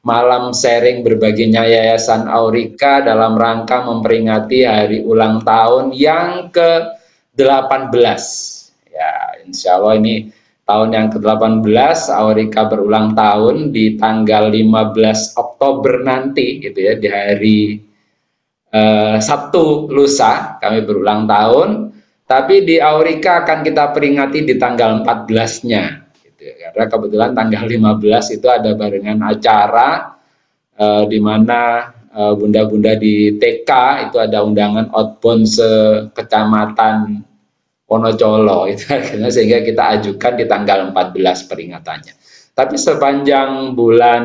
malam sharing berbaginya Yayasan Aurika dalam rangka memperingati hari ulang tahun yang ke-18. Ya, insya Allah ini tahun yang ke-18 Aurika berulang tahun di tanggal 15 Oktober nanti gitu ya, di hari Sabtu lusa kami berulang tahun, tapi di Aurika akan kita peringati di tanggal 14-nya gitu ya, karena kebetulan tanggal 15 itu ada barengan acara di mana bunda-bunda di TK itu ada undangan outbound sekecamatan Wonocolo itu akhirnya, sehingga kita ajukan di tanggal 14 peringatannya. Tapi sepanjang bulan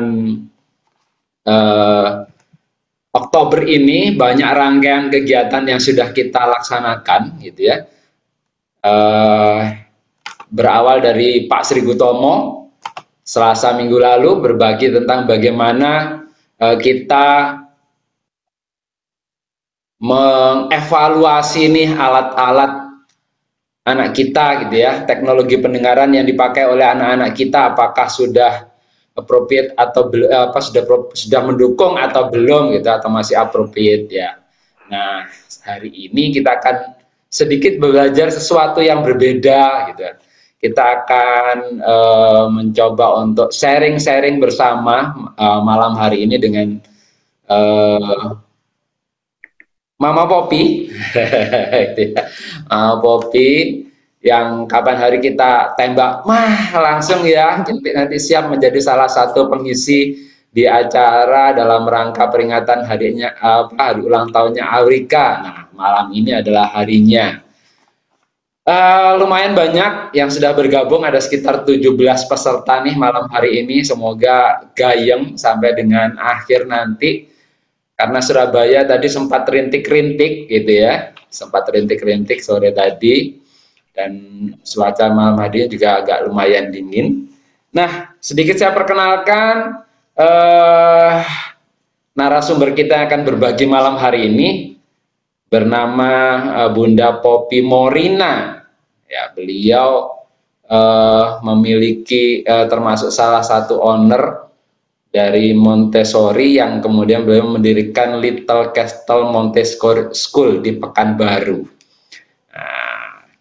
Oktober ini banyak rangkaian kegiatan yang sudah kita laksanakan gitu ya. Berawal dari Pak Sri Gutomo Selasa minggu lalu berbagi tentang bagaimana kita mengevaluasi nih alat-alat anak kita gitu ya, teknologi pendengaran yang dipakai oleh anak-anak kita apakah sudah appropriate atau sudah mendukung atau belum gitu, atau masih appropriate ya. Nah, hari ini kita akan sedikit belajar sesuatu yang berbeda gitu. Kita akan mencoba untuk sharing-sharing bersama malam hari ini dengan Mama Poppy. Mama Poppy yang kapan hari kita tembak langsung ya, nanti siap menjadi salah satu pengisi di acara dalam rangka peringatan hari ulang tahunnya Aurika. Nah, malam ini adalah harinya. Lumayan banyak yang sudah bergabung, ada sekitar 17 peserta nih malam hari ini. Semoga gayeng sampai dengan akhir nanti, karena Surabaya tadi sempat rintik-rintik gitu ya, sempat rintik-rintik sore tadi. Dan cuaca malam hari juga agak lumayan dingin. Nah, sedikit saya perkenalkan narasumber kita yang akan berbagi malam hari ini bernama Bunda Poppy Morina. Ya, beliau memiliki termasuk salah satu owner dari Montessori yang kemudian beliau mendirikan Little Castle Montessori School di Pekanbaru.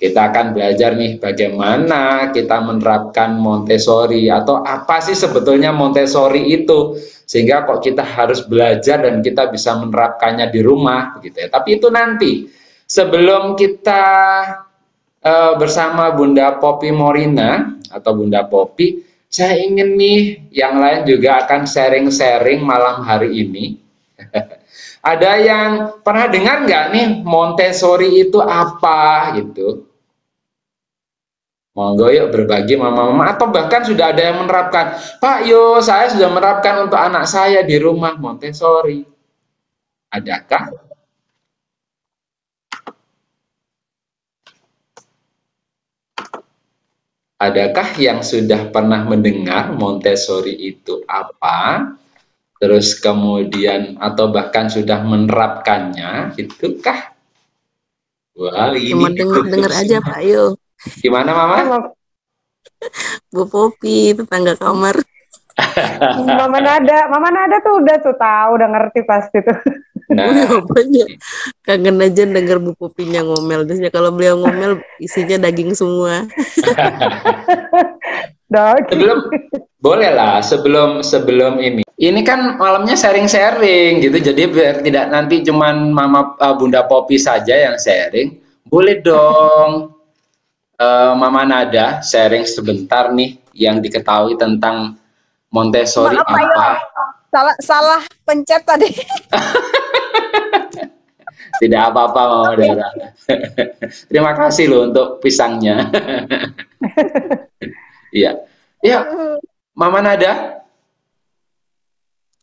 Kita akan belajar nih bagaimana kita menerapkan Montessori, atau apa sih sebetulnya Montessori itu, sehingga kok kita harus belajar dan kita bisa menerapkannya di rumah gitu ya. Tapi itu nanti, sebelum kita bersama Bunda Poppy Morina atau Bunda Poppy, saya ingin nih yang lain juga akan sharing-sharing malam hari ini. Ada yang pernah dengar nggak nih Montessori itu apa gitu? Monggo yuk berbagi mama-mama, atau bahkan sudah ada yang menerapkan. Pak, yo saya sudah menerapkan untuk anak saya di rumah Montessori. Adakah? Adakah yang sudah pernah mendengar Montessori itu apa? Terus kemudian atau bahkan sudah menerapkannya, itukah? Wah, ini cuma denger aja Pak Yo. Gimana Mama? Bu Poppy, tetangga kamar. Mama Nada tuh udah ngerti pasti tuh. Nah, kangen aja denger Bu Poppy-nya ngomel. Terusnya kalau beliau ngomel isinya daging semua. Sebelum ini. Ini kan malamnya sharing-sharing gitu, jadi biar tidak nanti cuman Bunda Poppy saja yang sharing. Boleh dong Mama Nada sharing sebentar nih yang diketahui tentang Montessori. Maaf, apa? Salah pencet tadi. Tidak apa-apa Mama Dara. Terima kasih loh untuk pisangnya. Iya. Ya, Mama Nada.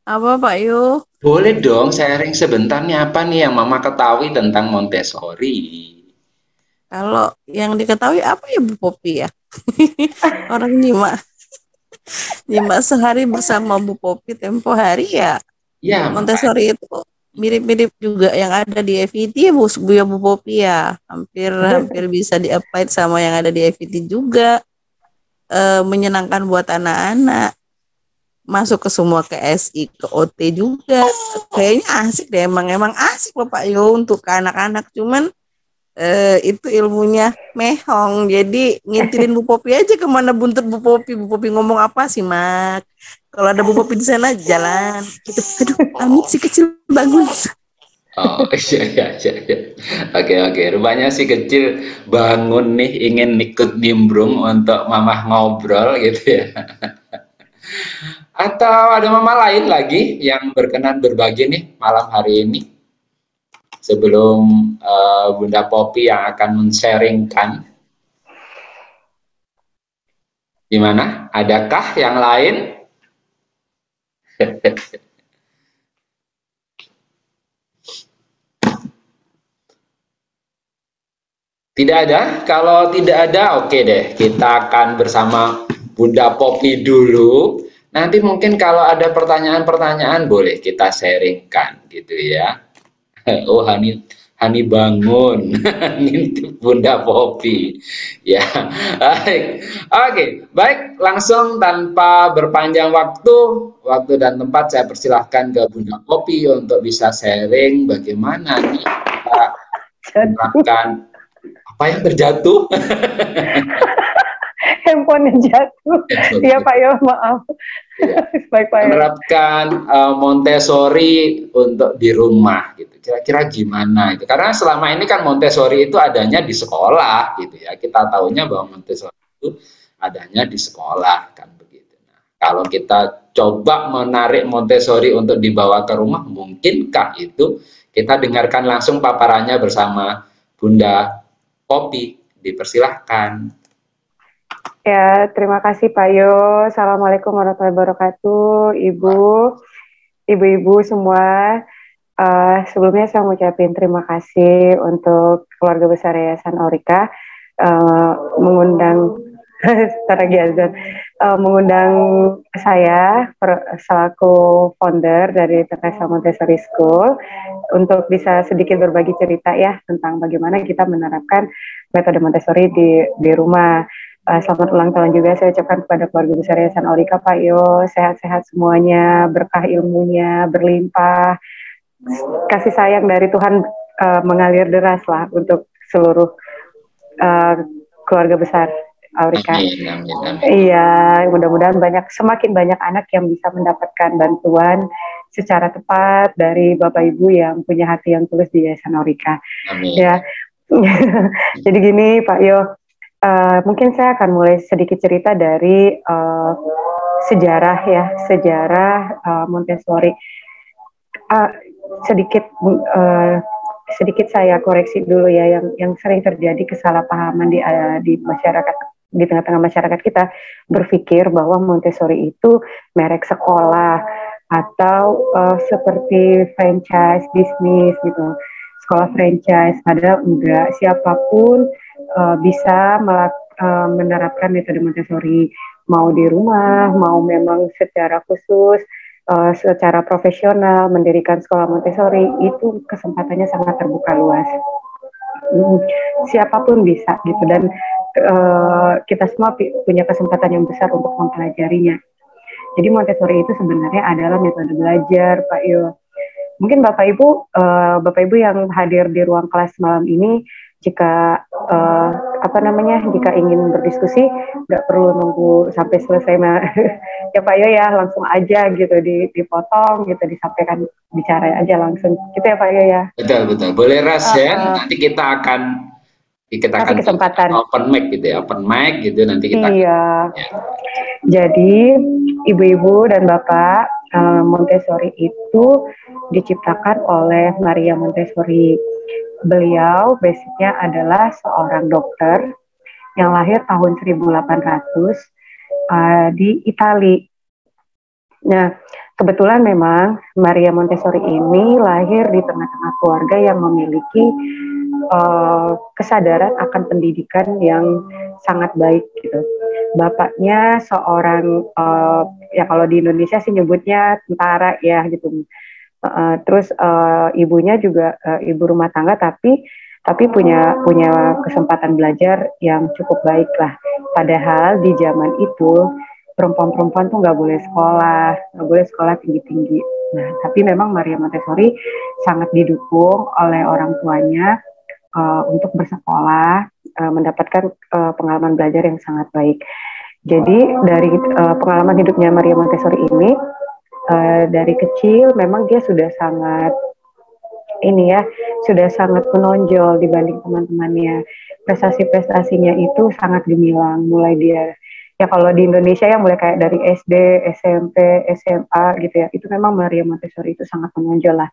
Apa Pak Yo? Boleh dong sharing sebentar nih, apa nih yang Mama ketahui tentang Montessori? Kalau yang diketahui apa ya Bu Poppy ya? Orang nyimak sehari bersama Bu Poppy tempo hari ya. Ya, Montessori itu mirip-mirip juga yang ada di FET ya Bu Poppy ya. Hampir bisa di-apply sama yang ada di FET juga. Menyenangkan buat anak-anak. masuk ke semua, ke SI, ke OT juga. Kayaknya asik deh, emang asik loh Pak Yo untuk ke anak-anak. Cuman itu ilmunya mehong. Jadi ngintilin Bu Popi aja kemana buntut Bu Popi. Bu Popi ngomong apa sih Mak? Kalau ada Bu Popi di sana jalan. Gitu. Aduh, Amit si kecil bangun. Oh iya. Oke. Rupanya si kecil bangun nih ingin ikut nimbrung untuk mamah ngobrol gitu ya. Atau ada mama lain lagi yang berkenan berbagi nih malam hari ini sebelum Bunda Popi yang akan men-sharingkan. Gimana? Adakah yang lain? Tidak ada? Kalau tidak ada, oke deh. Kita akan bersama Bunda Popi dulu. Nanti mungkin kalau ada pertanyaan-pertanyaan boleh kita sharingkan gitu ya. Oh, Hani bangun. Ngintip Bunda Popi. Ya, baik. Oke, baik. Langsung tanpa berpanjang waktu dan tempat saya persilahkan ke Bunda Popi untuk bisa sharing bagaimana nih kita menerapkan apa yang terjatuh. Handphonenya jatuh. Iya Pak Yo, maaf. Ya. Baik Pak Yo. Menerapkan Montessori untuk di rumah gitu. Kira-kira gimana itu? Karena selama ini kan Montessori itu adanya di sekolah gitu ya. Kita tahunya bahwa Montessori itu adanya di sekolah kan begitu. Nah, kalau kita coba menarik Montessori untuk dibawa ke rumah, mungkinkah itu? Kita dengarkan langsung paparannya bersama Bunda Popi, dipersilahkan. Ya, terima kasih Pak Yo. Assalamualaikum warahmatullahi wabarakatuh, ibu-ibu semua. Sebelumnya saya mengucapkan terima kasih untuk keluarga besar Yayasan Aurika mengundang mengundang saya selaku founder dari Teresa Montessori School untuk bisa sedikit berbagi cerita ya tentang bagaimana kita menerapkan metode Montessori di rumah. Selamat ulang tahun juga saya ucapkan kepada keluarga besar Yayasan Aurika Pak Yo, sehat-sehat semuanya, berkah ilmunya, berlimpah, kasih sayang dari Tuhan mengalir deras lah untuk seluruh keluarga besar Aurika. Amin. Iya, mudah-mudahan semakin banyak anak yang bisa mendapatkan bantuan secara tepat dari Bapak Ibu yang punya hati yang tulus di Yayasan Aurika. Amin. Ya, jadi gini Pak Yo. Mungkin saya akan mulai sedikit cerita dari sejarah Montessori. Sedikit saya koreksi dulu ya yang sering terjadi kesalahpahaman di masyarakat, di tengah-tengah masyarakat kita berpikir bahwa Montessori itu merek sekolah atau seperti franchise bisnis gitu, sekolah franchise. Padahal enggak, siapapun bisa menerapkan metode Montessori, mau di rumah, mau memang secara khusus, secara profesional mendirikan sekolah Montessori, itu kesempatannya sangat terbuka luas. Siapapun bisa gitu, dan kita semua punya kesempatan yang besar untuk mempelajarinya. Jadi Montessori itu sebenarnya adalah metode belajar, Pak Yo. Mungkin Bapak Ibu yang hadir di ruang kelas malam ini, jika jika ingin berdiskusi nggak perlu nunggu sampai selesai ya Pak Yo ya, langsung aja gitu dipotong gitu, disampaikan bicara aja langsung gitu ya Pak Yo ya. Betul boleh rahasia. Nanti kita akan kesempatan open mic gitu ya, nanti kita iya. Jadi ibu-ibu dan bapak, Montessori itu diciptakan oleh Maria Montessori. Beliau basicnya adalah seorang dokter yang lahir tahun 1800 di Italia. Nah, kebetulan memang Maria Montessori ini lahir di tengah-tengah keluarga yang memiliki kesadaran akan pendidikan yang sangat baik gitu. Bapaknya seorang ya kalau di Indonesia sih nyebutnya tentara ya gitu. Terus ibunya juga ibu rumah tangga tapi punya kesempatan belajar yang cukup baik lah. Padahal di zaman itu perempuan-perempuan tuh nggak boleh sekolah tinggi-tinggi. Nah, tapi memang Maria Montessori sangat didukung oleh orang tuanya untuk bersekolah, mendapatkan pengalaman belajar yang sangat baik. Jadi dari pengalaman hidupnya Maria Montessori ini, dari kecil memang dia sudah sangat sudah sangat menonjol dibanding teman-temannya. Prestasi-prestasinya itu sangat gemilang, mulai dia ya kalau di Indonesia ya mulai kayak dari SD, SMP, SMA gitu ya. Itu memang Maria Montessori itu sangat menonjol lah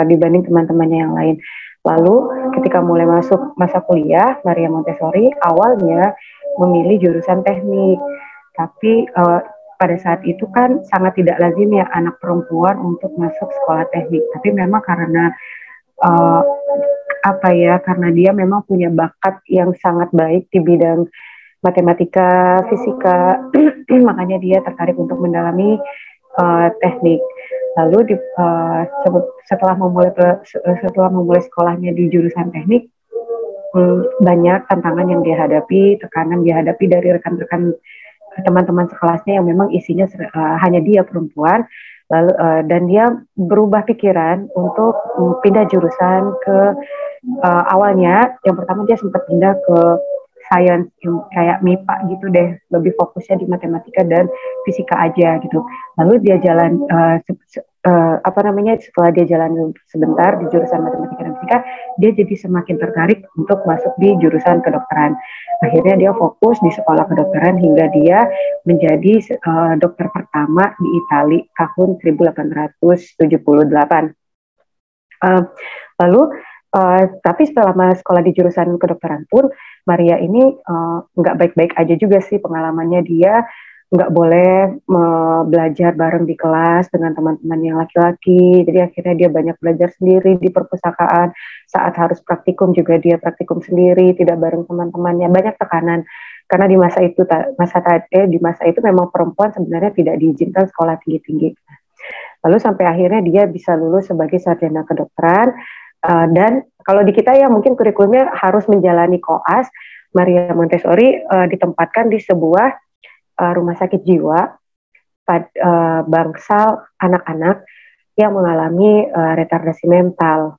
dibanding teman-temannya yang lain. Lalu ketika mulai masuk masa kuliah, Maria Montessori awalnya memilih jurusan teknik, tapi pada saat itu kan sangat tidak lazim ya anak perempuan untuk masuk sekolah teknik. Tapi memang karena uh, karena dia memang punya bakat yang sangat baik di bidang matematika, fisika, makanya dia tertarik untuk mendalami teknik. Lalu setelah memulai sekolahnya di jurusan teknik, banyak tantangan yang dia hadapi, tekanan dia hadapi dari rekan-rekan teman-teman sekelasnya yang memang isinya hanya dia perempuan. Lalu dan dia berubah pikiran untuk pindah jurusan ke awalnya yang pertama dia sempat pindah ke science yang kayak MIPA gitu deh, lebih fokusnya di matematika dan fisika aja gitu. Lalu dia jalan setelah dia jalan sebentar di jurusan matematika dan fisika, dia jadi semakin tertarik untuk masuk di jurusan kedokteran. Akhirnya dia fokus di sekolah kedokteran hingga dia menjadi dokter pertama di Italia tahun 1878. Tapi setelah sekolah di jurusan kedokteran pun, Maria ini nggak baik-baik aja juga sih pengalamannya. Dia nggak boleh belajar bareng di kelas dengan teman-teman yang laki-laki. Jadi akhirnya dia banyak belajar sendiri di perpustakaan. Saat harus praktikum juga dia praktikum sendiri, tidak bareng teman-temannya. Banyak tekanan karena di masa itu memang perempuan sebenarnya tidak diizinkan sekolah tinggi-tinggi. Lalu sampai akhirnya dia bisa lulus sebagai sarjana kedokteran. Dan kalau di kita ya mungkin kurikulumnya harus menjalani koas. Maria Montessori ditempatkan di sebuah rumah sakit jiwa bangsal anak-anak yang mengalami retardasi mental.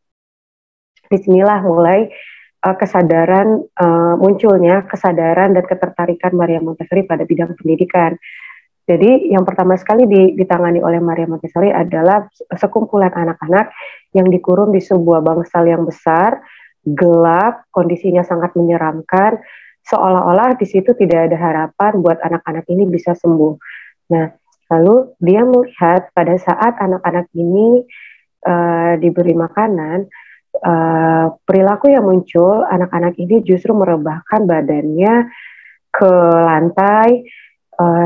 Disinilah mulai munculnya kesadaran dan ketertarikan Maria Montessori pada bidang pendidikan. Jadi yang pertama sekali ditangani oleh Maria Montessori adalah sekumpulan anak-anak yang dikurung di sebuah bangsal yang besar, gelap, kondisinya sangat menyeramkan, seolah-olah di situ tidak ada harapan buat anak-anak ini bisa sembuh. Nah, lalu dia melihat pada saat anak-anak ini diberi makanan, perilaku yang muncul, anak-anak ini justru merebahkan badannya ke lantai,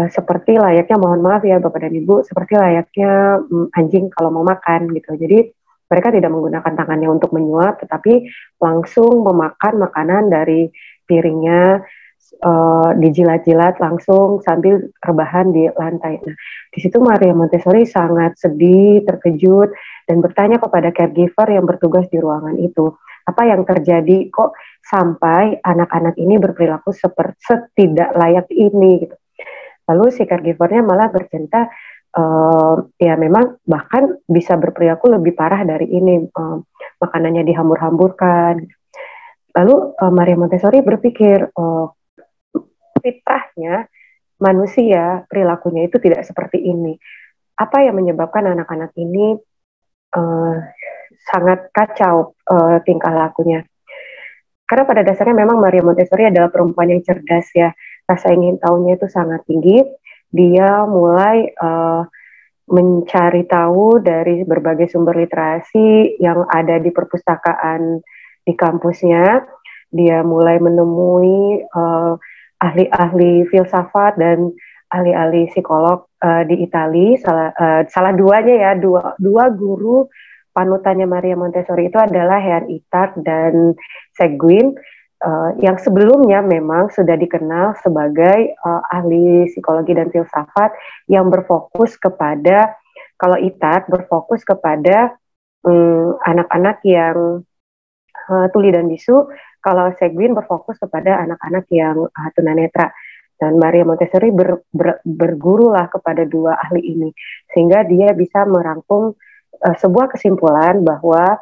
seperti layaknya, mohon maaf ya Bapak dan Ibu, seperti layaknya anjing kalau mau makan gitu. Jadi mereka tidak menggunakan tangannya untuk menyuap, tetapi langsung memakan makanan dari piringnya, dijilat-jilat langsung sambil rebahan di lantai. Nah, di situ Maria Montessori sangat sedih, terkejut, dan bertanya kepada caregiver yang bertugas di ruangan itu, apa yang terjadi kok sampai anak-anak ini berperilaku seperti tidak layak ini gitu. Lalu si caregivernya malah bercerita, ya memang bahkan bisa berperilaku lebih parah dari ini, makanannya dihambur-hamburkan. Lalu Maria Montessori berpikir, fitrahnya manusia perilakunya itu tidak seperti ini. Apa yang menyebabkan anak-anak ini sangat kacau tingkah lakunya? Karena pada dasarnya memang Maria Montessori adalah perempuan yang cerdas ya. Rasa ingin tahunya itu sangat tinggi. Dia mulai mencari tahu dari berbagai sumber literasi yang ada di perpustakaan di kampusnya. Dia mulai menemui ahli-ahli filsafat dan ahli-ahli psikolog di Italia. Salah duanya ya, dua guru panutannya Maria Montessori itu adalah Herr Itard dan Seguin, yang sebelumnya memang sudah dikenal sebagai ahli psikologi dan filsafat yang berfokus kepada, kalau Itard berfokus kepada anak-anak yang tuli dan bisu, kalau Seguin berfokus kepada anak-anak yang tunanetra. Dan Maria Montessori bergurulah kepada dua ahli ini, sehingga dia bisa merangkum sebuah kesimpulan bahwa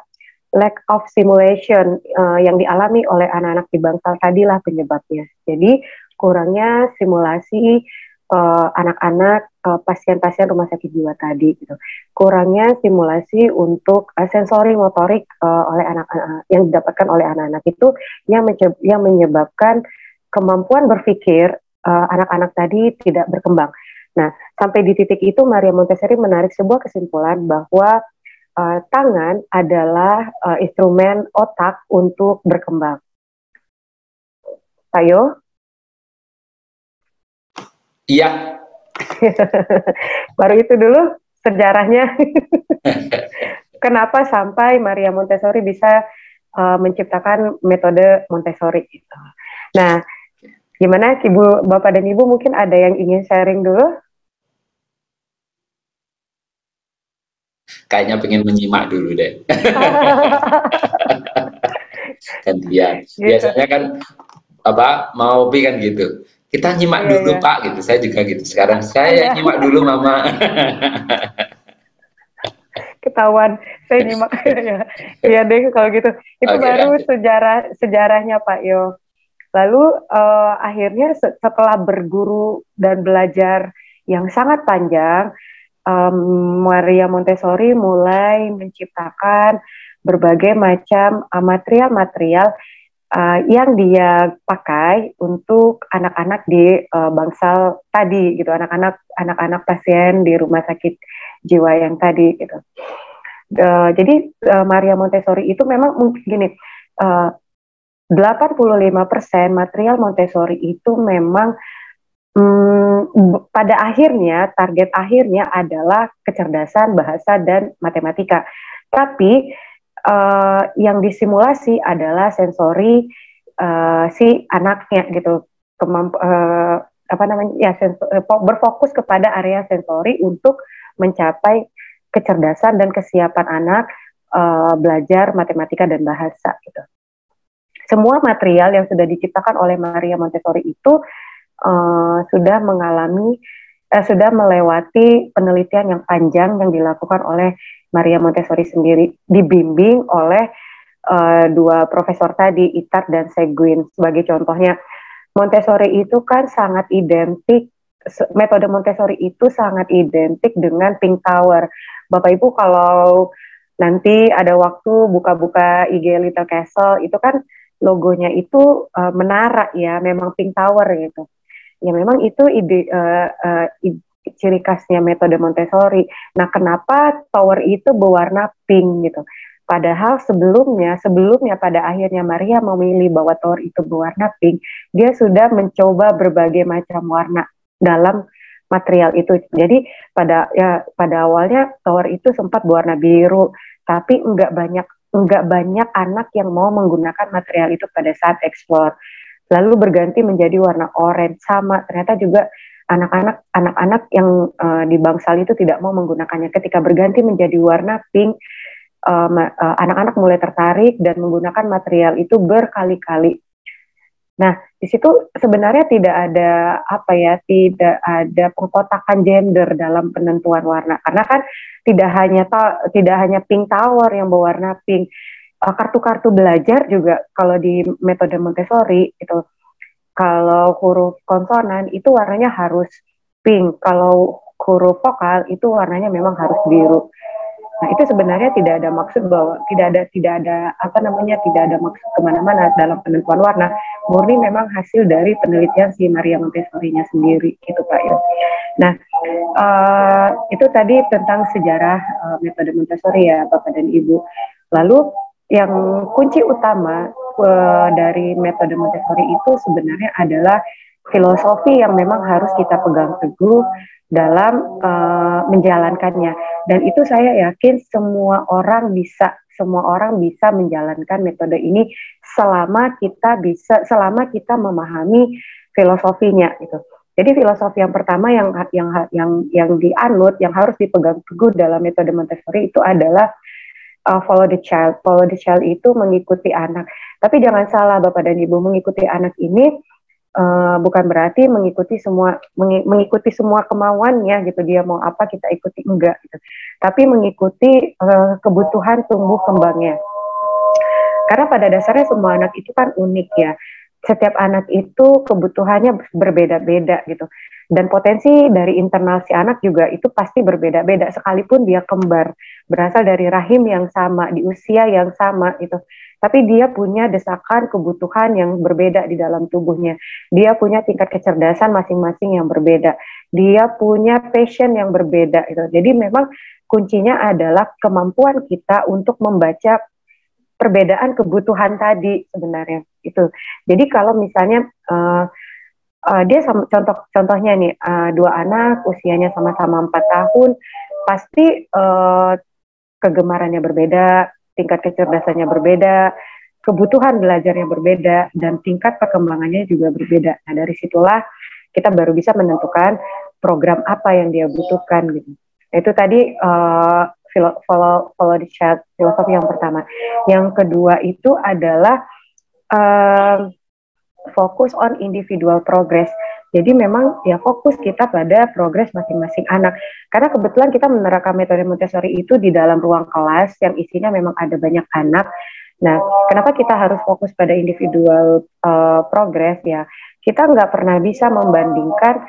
lack of stimulation yang dialami oleh anak-anak di bangsal tadilah penyebabnya. Jadi kurangnya stimulasi anak-anak pasien-pasien rumah sakit jiwa tadi, gitu. Kurangnya stimulasi untuk sensori motorik oleh anak-anak yang didapatkan oleh anak-anak itu yang menyebabkan kemampuan berpikir anak-anak tadi tidak berkembang. Nah, sampai di titik itu Maria Montessori menarik sebuah kesimpulan bahwa tangan adalah instrumen otak untuk berkembang. Ayo. Iya. Baru itu dulu sejarahnya. Kenapa sampai Maria Montessori bisa menciptakan metode Montessori itu. Nah, gimana Ibu, Bapak dan Ibu mungkin ada yang ingin sharing dulu? Kayaknya pengen menyimak dulu deh. Gantian. Gitu. Biasanya kan mau kan gitu. Kita nyimak dulu Pak gitu. Saya juga gitu. Sekarang saya nyimak dulu Mama. Ketahuan saya nyimak ya. Iya deh kalau gitu. Itu baru sejarahnya Pak Yo. Lalu akhirnya setelah berguru dan belajar yang sangat panjang, Maria Montessori mulai menciptakan berbagai macam material-material yang dia pakai untuk anak-anak di bangsal tadi, gitu, anak-anak pasien di rumah sakit jiwa yang tadi, gitu. Jadi Maria Montessori itu memang mungkin gini. 85% material Montessori itu memang pada akhirnya, target akhirnya adalah kecerdasan, bahasa, dan matematika. Tapi yang disimulasi adalah sensori si anaknya gitu, berfokus kepada area sensori untuk mencapai kecerdasan dan kesiapan anak belajar matematika dan bahasa gitu. Semua material yang sudah diciptakan oleh Maria Montessori itu sudah melewati penelitian yang panjang yang dilakukan oleh Maria Montessori sendiri, dibimbing oleh dua profesor tadi, Itard dan Seguin. Sebagai contohnya, Montessori itu kan sangat identik, metode Montessori itu sangat identik dengan Pink Tower. Bapak Ibu kalau nanti ada waktu buka-buka IG Little Castle, itu kan logonya itu menara ya, memang Pink Tower gitu. Ya memang itu ciri khasnya metode Montessori. Nah, kenapa tower itu berwarna pink gitu? Padahal sebelumnya pada akhirnya Maria memilih bahwa tower itu berwarna pink, dia sudah mencoba berbagai macam warna dalam material itu. Jadi pada awalnya tower itu sempat berwarna biru, tapi enggak banyak anak yang mau menggunakan material itu pada saat eksplor. Lalu berganti menjadi warna oranye. Sama, ternyata juga anak-anak yang di bangsal itu tidak mau menggunakannya. Ketika berganti menjadi warna pink, anak-anak mulai tertarik dan menggunakan material itu berkali-kali. Nah, di situ sebenarnya tidak ada pengkotakan gender dalam penentuan warna, karena kan tidak hanya Pink Tower yang berwarna pink. Kartu-kartu belajar juga kalau di metode Montessori itu, kalau huruf konsonan itu warnanya harus pink, kalau huruf vokal itu warnanya memang harus biru. Nah, itu sebenarnya tidak ada maksud bahwa tidak ada maksud kemana-mana dalam penentuan warna, murni memang hasil dari penelitian si Maria Montessori-nya sendiri, gitu Pak ya. Nah, itu tadi tentang sejarah metode Montessori ya Bapak dan Ibu. Lalu yang kunci utama dari metode Montessori itu sebenarnya adalah filosofi yang memang harus kita pegang teguh dalam menjalankannya. Dan itu saya yakin semua orang bisa menjalankan metode ini selama kita memahami filosofinya gitu. Jadi filosofi yang pertama yang dianut, yang harus dipegang teguh dalam metode Montessori itu adalah follow the child. Follow the child itu mengikuti anak. Tapi jangan salah Bapak dan Ibu, mengikuti anak ini bukan berarti mengikuti semua kemauannya gitu, dia mau apa kita ikuti, enggak gitu. Tapi mengikuti kebutuhan tumbuh kembangnya. Karena pada dasarnya semua anak itu kan unik ya. Setiap anak itu kebutuhannya berbeda-beda gitu. Dan potensi dari internal si anak juga itu pasti berbeda-beda, sekalipun dia kembar, berasal dari rahim yang sama, di usia yang sama gitu. Tapi dia punya desakan kebutuhan yang berbeda di dalam tubuhnya. Dia punya tingkat kecerdasan masing-masing yang berbeda. Dia punya passion yang berbeda gitu. Jadi memang kuncinya adalah kemampuan kita untuk membaca perbedaan kebutuhan tadi sebenarnya itu. Jadi kalau misalnya dia contohnya nih, dua anak usianya sama-sama 4 tahun, pasti kegemarannya berbeda, tingkat kecerdasannya berbeda, kebutuhan belajarnya berbeda, dan tingkat perkembangannya juga berbeda. Nah dari situlah kita baru bisa menentukan program apa yang dia butuhkan gitu. Itu tadi follow the child, filosofi yang pertama. Yang kedua itu adalah fokus on individual progress. Jadi memang ya fokus kita pada progres masing-masing anak. Karena kebetulan kita menerapkan metode Montessori itu di dalam ruang kelas yang isinya memang ada banyak anak. Nah, kenapa kita harus fokus pada individual progress ya? Kita nggak pernah bisa membandingkan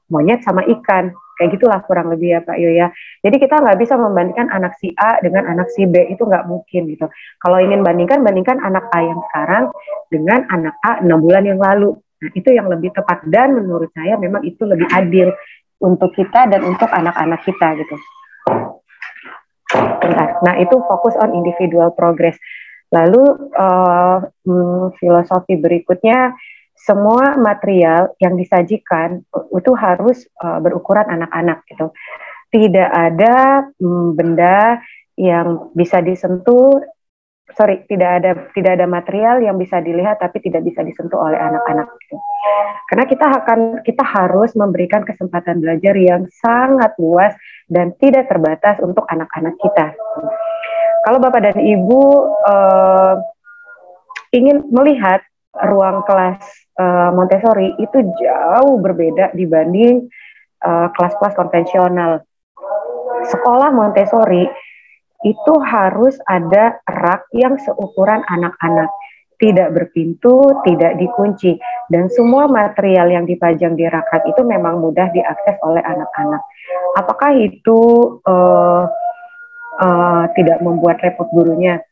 monyet sama ikan. Kayak gitulah kurang lebih ya Pak Yo ya. Jadi kita nggak bisa membandingkan anak si A dengan anak si B, itu nggak mungkin gitu. Kalau ingin bandingkan anak A yang sekarang dengan anak A 6 bulan yang lalu. Nah itu yang lebih tepat dan menurut saya memang itu lebih adil untuk kita dan untuk anak-anak kita gitu. Bentar. Nah itu fokus on individual progress. Lalu filosofi berikutnya, semua material yang disajikan itu harus berukuran anak-anak gitu. Tidak ada benda yang bisa disentuh, tidak ada material yang bisa dilihat tapi tidak bisa disentuh oleh anak-anak gitu. Karena kita harus memberikan kesempatan belajar yang sangat luas dan tidak terbatas untuk anak-anak kita. Kalau Bapak dan Ibu ingin melihat ruang kelas Montessori itu jauh berbeda dibanding kelas-kelas konvensional. Sekolah Montessori itu harus ada rak yang seukuran anak-anak, tidak berpintu, tidak dikunci, dan semua material yang dipajang di rak itu memang mudah diakses oleh anak-anak. Apakah itu tidak membuat repot gurunya?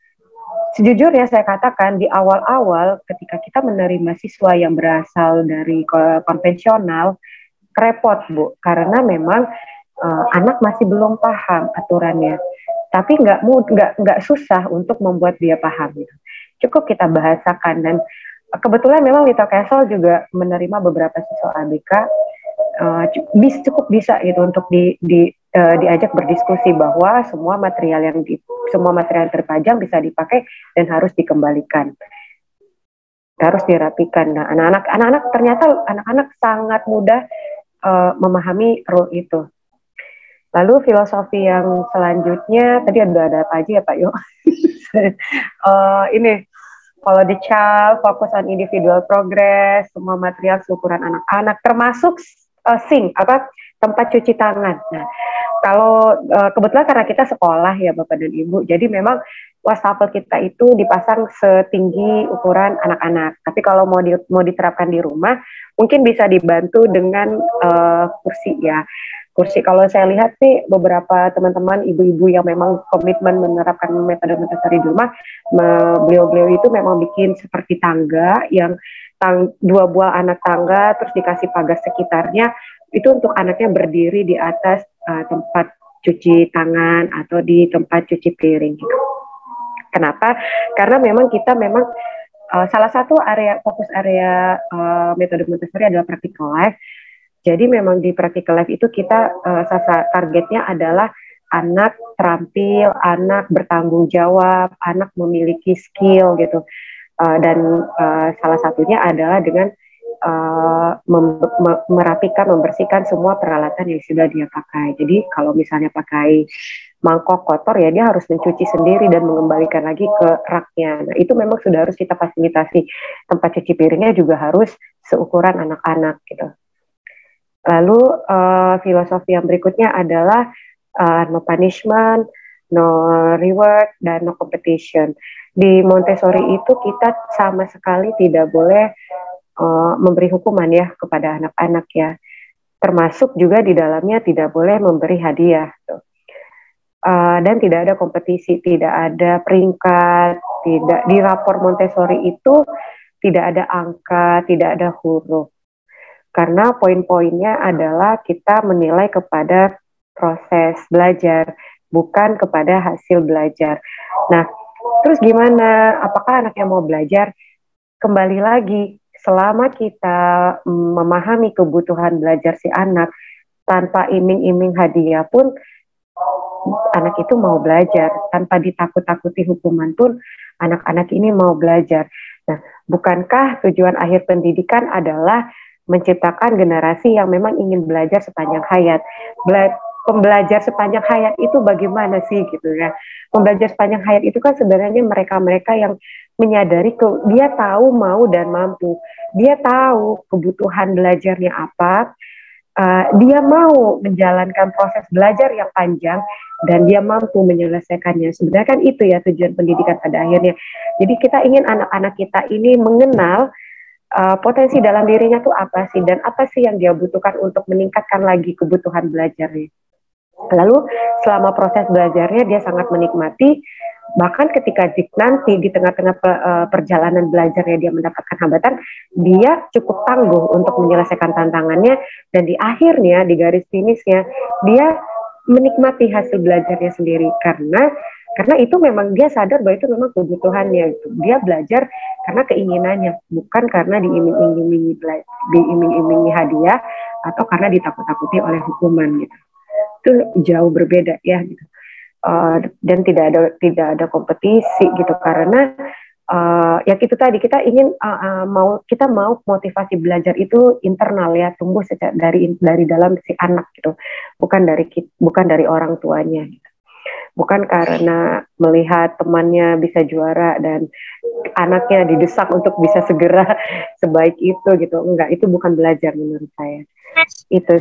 Sejujurnya saya katakan di awal-awal ketika kita menerima siswa yang berasal dari konvensional, repot Bu, karena memang anak masih belum paham aturannya. Tapi nggak susah untuk membuat dia paham. Gitu. Cukup kita bahasakan, dan kebetulan memang Little Castle juga menerima beberapa siswa ABK, cukup bisa gitu untuk diajak berdiskusi bahwa semua material yang terpajang bisa dipakai dan harus dikembalikan, harus dirapikan. Nah, anak-anak ternyata sangat mudah memahami rule itu. Lalu filosofi yang selanjutnya tadi ada apa aja ya Pak Yo? Ini follow the child, fokus on individual progress, semua material seukuran anak-anak, termasuk tempat cuci tangan. Nah, kalau kebetulan karena kita sekolah ya Bapak dan Ibu, jadi memang wastafel kita itu dipasang setinggi ukuran anak-anak. Tapi kalau mau diterapkan di rumah, mungkin bisa dibantu dengan kursi ya. Kursi, kalau saya lihat sih beberapa teman-teman ibu-ibu yang memang komitmen menerapkan metode Montessori di rumah, beliau-beliau itu memang bikin seperti tangga yang 2 buah anak tangga, terus dikasih pagar sekitarnya, itu untuk anaknya berdiri di atas tempat cuci tangan atau di tempat cuci piring gitu. Kenapa? Karena memang kita salah satu fokus area metode Montessori adalah practical life. Jadi memang di practical life itu kita targetnya adalah anak terampil, anak bertanggung jawab, anak memiliki skill gitu. Dan salah satunya adalah dengan merapikan, membersihkan semua peralatan yang sudah dia pakai. Jadi kalau misalnya pakai mangkok kotor ya dia harus mencuci sendiri dan mengembalikan lagi ke raknya. Nah itu memang sudah harus kita fasilitasi. Tempat cuci piringnya juga harus seukuran anak-anak gitu. Lalu filosofi yang berikutnya adalah no punishment, no reward, dan no competition. Di Montessori itu kita sama sekali tidak boleh memberi hukuman ya kepada anak-anak ya. Termasuk juga di dalamnya tidak boleh memberi hadiah. Dan tidak ada kompetisi, tidak ada peringkat, tidak di rapor Montessori itu tidak ada angka, tidak ada huruf. Karena poin-poinnya adalah kita menilai kepada proses belajar, bukan kepada hasil belajar. Nah, terus gimana? Apakah anaknya mau belajar? Kembali lagi, selama kita memahami kebutuhan belajar si anak, tanpa iming-iming hadiah pun, anak itu mau belajar. Tanpa ditakut-takuti hukuman pun, anak-anak ini mau belajar. Nah, bukankah tujuan akhir pendidikan adalah menciptakan generasi yang memang ingin belajar sepanjang hayat? Pembelajar sepanjang hayat itu bagaimana sih gitu ya? Pembelajar sepanjang hayat itu kan sebenarnya mereka-mereka yang menyadari dia tahu mau dan mampu, dia tahu kebutuhan belajarnya apa, dia mau menjalankan proses belajar yang panjang dan dia mampu menyelesaikannya. Sebenarnya kan itu ya tujuan pendidikan pada akhirnya. Jadi kita ingin anak-anak kita ini mengenal potensi dalam dirinya tuh apa sih dan apa sih yang dia butuhkan untuk meningkatkan lagi kebutuhan belajarnya. Lalu selama proses belajarnya dia sangat menikmati, bahkan ketika nanti di tengah-tengah perjalanan belajarnya dia mendapatkan hambatan, dia cukup tangguh untuk menyelesaikan tantangannya, dan di akhirnya di garis finishnya dia menikmati hasil belajarnya sendiri karena itu memang dia sadar bahwa itu memang kebutuhannya. Dia belajar karena keinginannya, bukan karena diiming-imingi hadiah atau karena ditakut-takuti oleh hukuman gitu. Itu jauh berbeda ya gitu. Dan tidak ada kompetisi gitu karena ya itu tadi kita ingin kita mau motivasi belajar itu internal ya, tumbuh dari dalam si anak gitu, bukan dari orang tuanya gitu. Bukan karena melihat temannya bisa juara dan anaknya didesak untuk bisa segera sebaik itu gitu. Enggak, itu bukan belajar menurut saya. Itu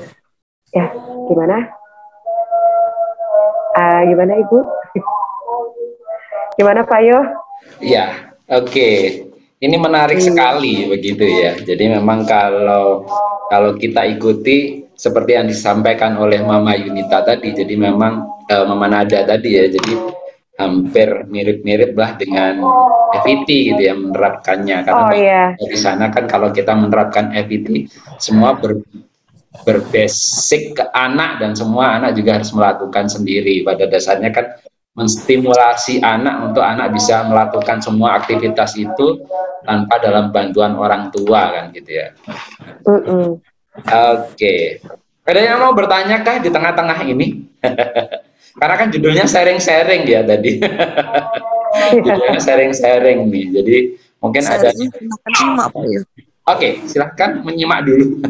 ya gimana? Gimana Ibu? Gimana Pak Yo? Ya, oke. Ini menarik sekali begitu ya. Jadi memang kalau kita ikuti seperti yang disampaikan oleh Mama Yunita tadi, jadi memang Mama Nada tadi ya, jadi hampir mirip-mirip lah dengan FET gitu ya menerapkannya. Karena di sana kan kalau kita menerapkan FET semua berbasic ke anak dan semua anak juga harus melakukan sendiri. Pada dasarnya kan menstimulasi anak untuk anak bisa melakukan semua aktivitas itu tanpa dalam bantuan orang tua kan gitu ya. Oke. Ada yang mau bertanya kah di tengah-tengah ini? Karena kan judulnya sharing-sharing ya tadi. Judulnya sharing-sharing nih. Jadi mungkin ada. Oke, silahkan menyimak dulu.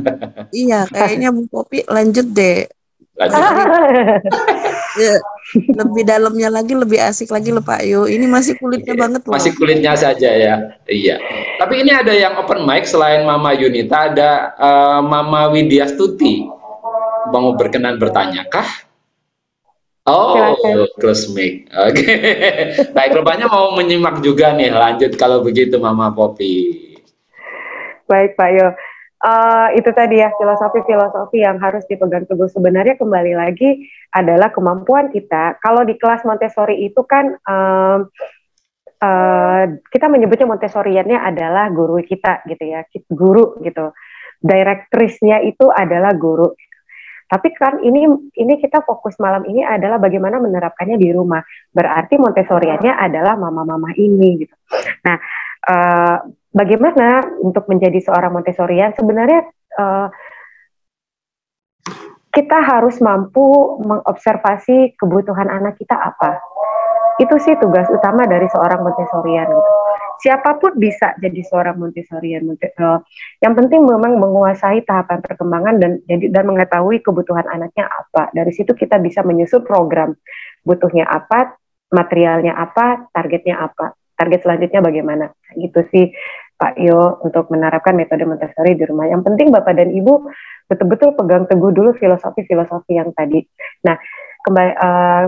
Iya, kayaknya Bu Popi lanjut deh. Ya, lebih dalamnya lagi, lebih asik lagi loh Pak Yo. Ini masih kulitnya banget loh. Masih kulitnya saja ya. Iya. Tapi ini ada yang open mic selain Mama Yunita, ada Mama Widya Stuti. Mau berkenan bertanya kah? Oh, close mic. Oke. Baik, rupanya mau menyimak juga nih. Lanjut kalau begitu Mama Popi. Baik Pak Yo, itu tadi ya filosofi yang harus dipegang teguh. Sebenarnya kembali lagi adalah kemampuan kita. Kalau di kelas Montessori itu kan kita menyebutnya Montessoriannya adalah guru kita gitu ya, guru gitu. Direktrisnya itu adalah guru. Tapi kan ini kita fokus malam ini adalah bagaimana menerapkannya di rumah. Berarti Montessoriannya adalah mama-mama ini gitu. Nah, bagaimana untuk menjadi seorang Montessorian? Sebenarnya kita harus mampu mengobservasi kebutuhan anak kita apa. Itu sih tugas utama dari seorang Montessorian gitu. siapapun bisa jadi seorang Montessorian. Yang penting memang menguasai tahapan perkembangan dan mengetahui kebutuhan anaknya apa. Dari situ kita bisa menyusun program, butuhnya apa, materialnya apa, targetnya apa, target selanjutnya bagaimana. Gitu sih Pak Yo untuk menerapkan metode Montessori di rumah. Yang penting Bapak dan Ibu betul-betul pegang teguh dulu filosofi yang tadi. Nah,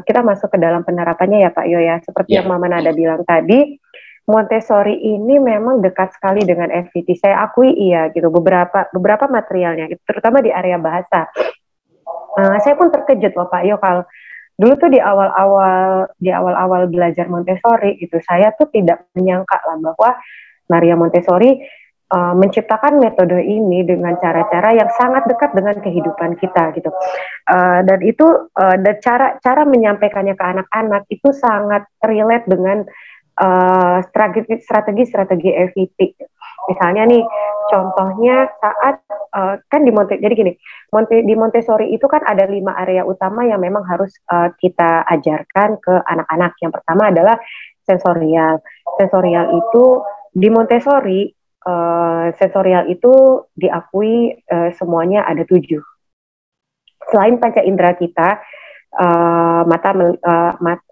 kita masuk ke dalam penerapannya ya Pak Yo ya. Seperti yang Mama Nada bilang tadi, Montessori ini memang dekat sekali dengan FVT. Saya akui iya gitu, beberapa materialnya, terutama di area bahasa. Saya pun terkejut loh Pak Yo, kalau dulu tuh di awal-awal belajar Montessori itu saya tuh tidak menyangka lah bahwa Maria Montessori menciptakan metode ini dengan cara-cara yang sangat dekat dengan kehidupan kita gitu. Dan itu dan cara menyampaikannya ke anak-anak itu sangat relate dengan strategi FVT. Misalnya nih, contohnya saat kan jadi gini, di Montessori itu kan ada 5 area utama yang memang harus kita ajarkan ke anak-anak. Yang pertama adalah sensorial. Sensorial itu di Montessori, sensorial itu diakui semuanya ada 7. Selain panca indera kita, mata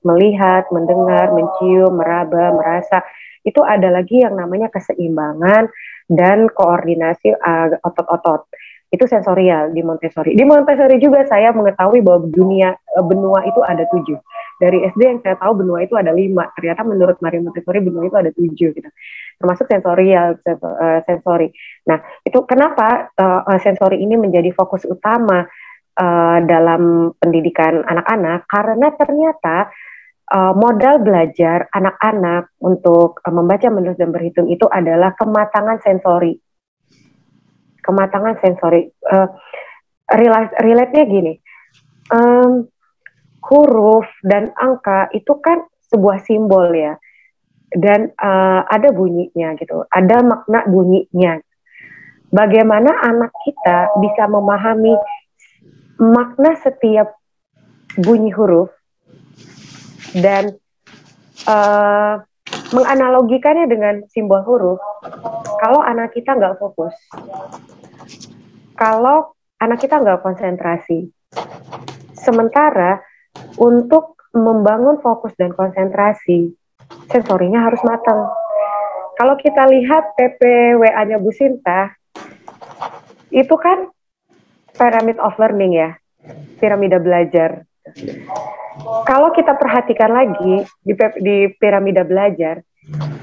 melihat, mendengar, mencium, meraba, merasa, itu ada lagi yang namanya keseimbangan dan koordinasi otot-otot. Itu sensorial di Montessori. Di Montessori juga saya mengetahui bahwa benua itu ada 7. Dari SD yang saya tahu benua itu ada 5. Ternyata menurut Maria Montessori benua itu ada 7 gitu. Termasuk sensori. Nah, itu kenapa sensori ini menjadi fokus utama dalam pendidikan anak-anak, karena ternyata modal belajar anak-anak untuk membaca, menulis, dan berhitung itu adalah kematangan sensori. Relate-nya gini, huruf dan angka itu kan sebuah simbol ya, dan ada bunyinya gitu, ada makna bunyinya. Bagaimana anak kita bisa memahami makna setiap bunyi huruf dan menganalogikannya dengan simbol huruf kalau anak kita nggak fokus, kalau anak kita nggak konsentrasi. Sementara untuk membangun fokus dan konsentrasi, sensorinya harus matang. Kalau kita lihat PPWA-nya Bu Sinta, itu kan Pyramid of Learning ya, piramida belajar. Kalau kita perhatikan lagi di piramida belajar,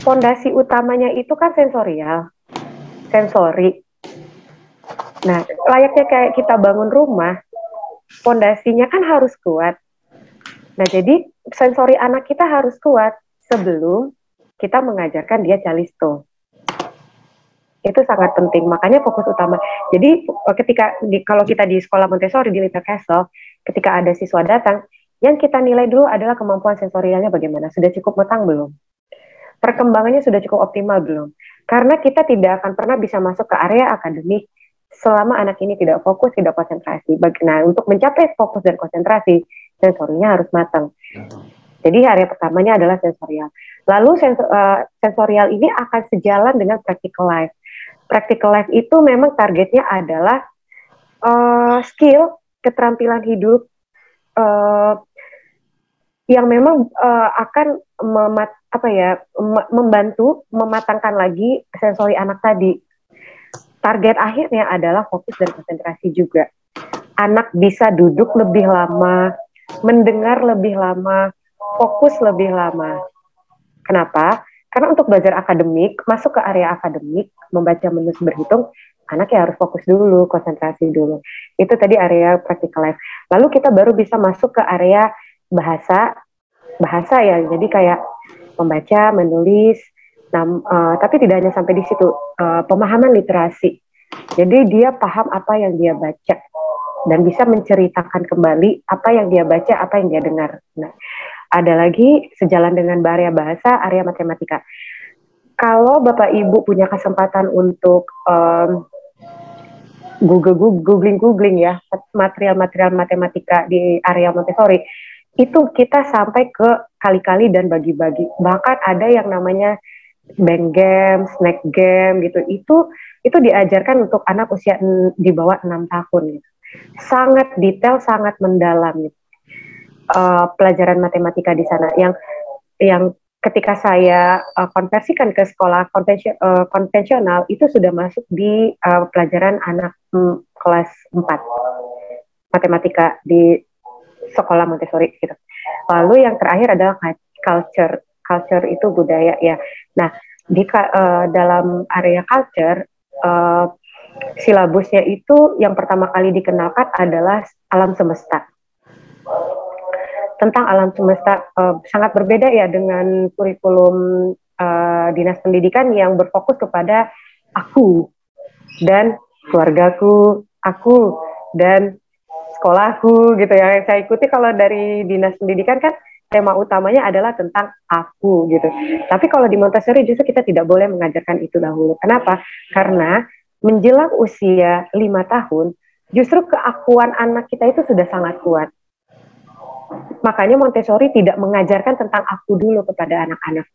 fondasi utamanya itu kan sensori. Nah, layaknya kayak kita bangun rumah, fondasinya kan harus kuat. Nah, jadi sensori anak kita harus kuat sebelum kita mengajarkan dia calisto. Itu sangat penting, makanya fokus utama. Jadi kalau kita di sekolah Montessori di Little Castle, ketika ada siswa datang, yang kita nilai dulu adalah kemampuan sensorialnya bagaimana, sudah cukup matang belum, perkembangannya sudah cukup optimal belum. Karena kita tidak akan pernah bisa masuk ke area akademik selama anak ini tidak fokus, tidak konsentrasi. Nah, untuk mencapai fokus dan konsentrasi, sensorinya harus matang. Jadi area pertamanya adalah sensorial. Lalu sensorial ini akan sejalan dengan practical life. Practical life itu memang targetnya adalah skill, keterampilan hidup yang memang akan membantu mematangkan lagi sensori anak tadi. Target akhirnya adalah fokus dan konsentrasi juga. Anak bisa duduk lebih lama, mendengar lebih lama, fokus lebih lama. Kenapa? Karena untuk belajar akademik, masuk ke area akademik, membaca, menulis, berhitung, anaknya harus fokus dulu, konsentrasi dulu. Itu tadi area practical life. Lalu kita baru bisa masuk ke area bahasa ya, jadi kayak membaca, menulis, tapi tidak hanya sampai di situ, pemahaman literasi. Jadi dia paham apa yang dia baca, dan bisa menceritakan kembali apa yang dia baca, apa yang dia dengar. Nah, ada lagi sejalan dengan area bahasa, area matematika. Kalau Bapak Ibu punya kesempatan untuk googling ya, material-material matematika di area Montessori, itu kita sampai ke kali-kali dan bagi-bagi. Bahkan ada yang namanya bank game, snack game gitu. Itu diajarkan untuk anak usia di bawah 6 tahun gitu. Sangat detail, sangat mendalam gitu. Pelajaran matematika di sana yang ketika saya konversikan ke sekolah konvensional itu sudah masuk di pelajaran anak kelas 4 matematika di sekolah Montessori gitu. Lalu yang terakhir adalah culture itu budaya ya. Nah, di dalam area culture silabusnya itu yang pertama kali dikenalkan adalah alam semesta. Tentang alam semesta sangat berbeda ya dengan kurikulum dinas pendidikan yang berfokus kepada aku dan keluargaku, aku dan sekolahku gitu ya. Yang saya ikuti kalau dari dinas pendidikan kan tema utamanya adalah tentang aku gitu. Tapi kalau di Montessori justru kita tidak boleh mengajarkan itu dahulu. Kenapa? Karena menjelang usia 5 tahun justru keakuan anak kita itu sudah sangat kuat. Makanya Montessori tidak mengajarkan tentang aku dulu kepada anak-anak,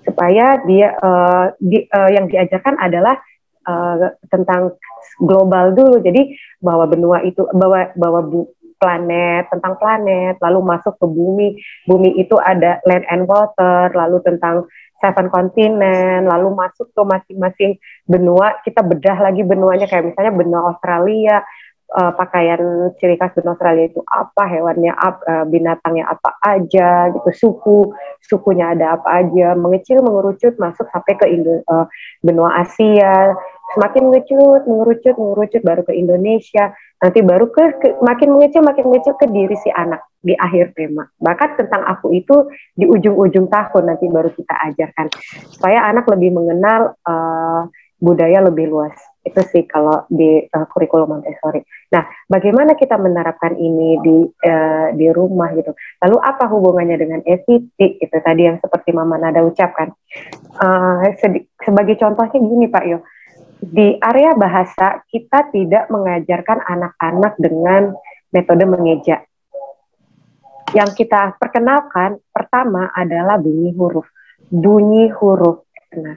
supaya dia yang diajarkan adalah tentang global dulu. Jadi bahwa benua itu planet, tentang planet, lalu masuk ke bumi. Bumi itu ada land and water, lalu tentang 7 kontinen, lalu masuk ke masing-masing benua. Kita bedah lagi benuanya, kayak misalnya benua Australia. Pakaian ciri khas benua Australia itu apa, hewannya apa, binatangnya apa aja gitu, sukunya ada apa aja, mengecil mengerucut masuk sampai ke benua Asia, semakin mengerucut baru ke Indonesia, nanti baru makin mengecil ke diri si anak di akhir tema. Bahkan tentang aku itu di ujung-ujung tahun nanti baru kita ajarkan supaya anak lebih mengenal budaya lebih luas. Itu sih kalau di kurikulum Montessori. Nah, bagaimana kita menerapkan ini di rumah gitu? Lalu apa hubungannya dengan EVT? Itu tadi yang seperti Mama Nada ucapkan. Sebagai contohnya gini Pak Yo, di area bahasa kita tidak mengajarkan anak-anak dengan metode mengeja. Yang kita perkenalkan pertama adalah bunyi huruf. Nah,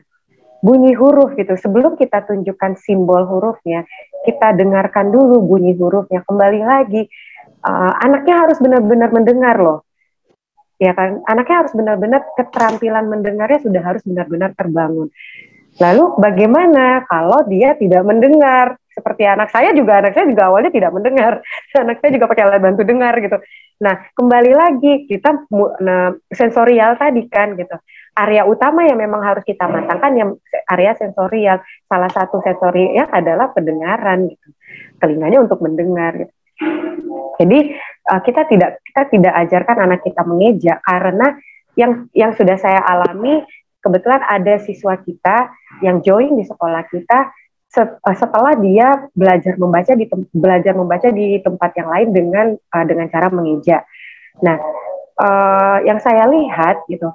bunyi huruf gitu. Sebelum kita tunjukkan simbol hurufnya, kita dengarkan dulu bunyi hurufnya. Kembali lagi, anaknya harus benar-benar mendengar loh. Ya kan, anaknya harus benar-benar keterampilan mendengarnya sudah harus benar-benar terbangun. Lalu bagaimana kalau dia tidak mendengar? Seperti anak saya juga awalnya tidak mendengar. Anak saya juga pakai alat bantu dengar gitu. Nah, kembali lagi kita sensorial tadi kan gitu. Area utama yang memang harus kita matangkan yang area sensorial. Salah satu sensorinya adalah pendengaran gitu. Telinganya untuk mendengar gitu. Jadi kita tidak ajarkan anak kita mengeja karena yang sudah saya alami, kebetulan ada siswa kita yang join di sekolah kita setelah dia belajar membaca di tempat yang lain dengan cara mengeja. Nah, yang saya lihat gitu,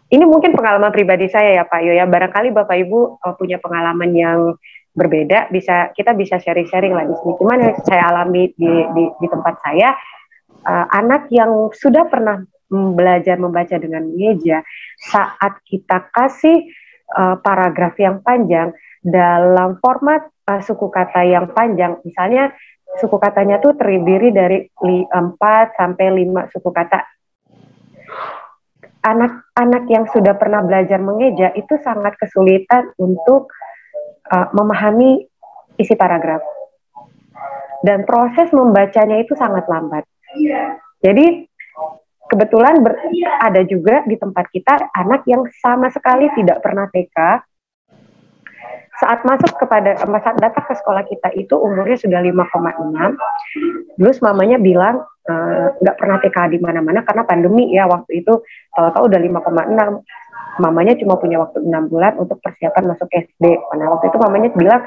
ini mungkin pengalaman pribadi saya ya Pak Yo ya. Barangkali Bapak Ibu punya pengalaman yang berbeda, kita bisa sharing-sharing lah di sini. Cuman yang saya alami di tempat saya, anak yang sudah pernah belajar membaca dengan mengeja, saat kita kasih paragraf yang panjang dalam format suku kata yang panjang, misalnya suku katanya tuh terdiri dari 4 sampai 5 suku kata. Anak-anak yang sudah pernah belajar mengeja itu sangat kesulitan untuk memahami isi paragraf. Dan proses membacanya itu sangat lambat. Jadi kebetulan ada juga di tempat kita anak yang sama sekali tidak pernah TK. Saat datang ke sekolah kita itu umurnya sudah 5,6. Terus mamanya bilang nggak pernah TK di mana-mana karena pandemi ya waktu itu. Tahu-tahu udah 5,6. Mamanya cuma punya waktu 6 bulan untuk persiapan masuk SD. Nah waktu itu mamanya bilang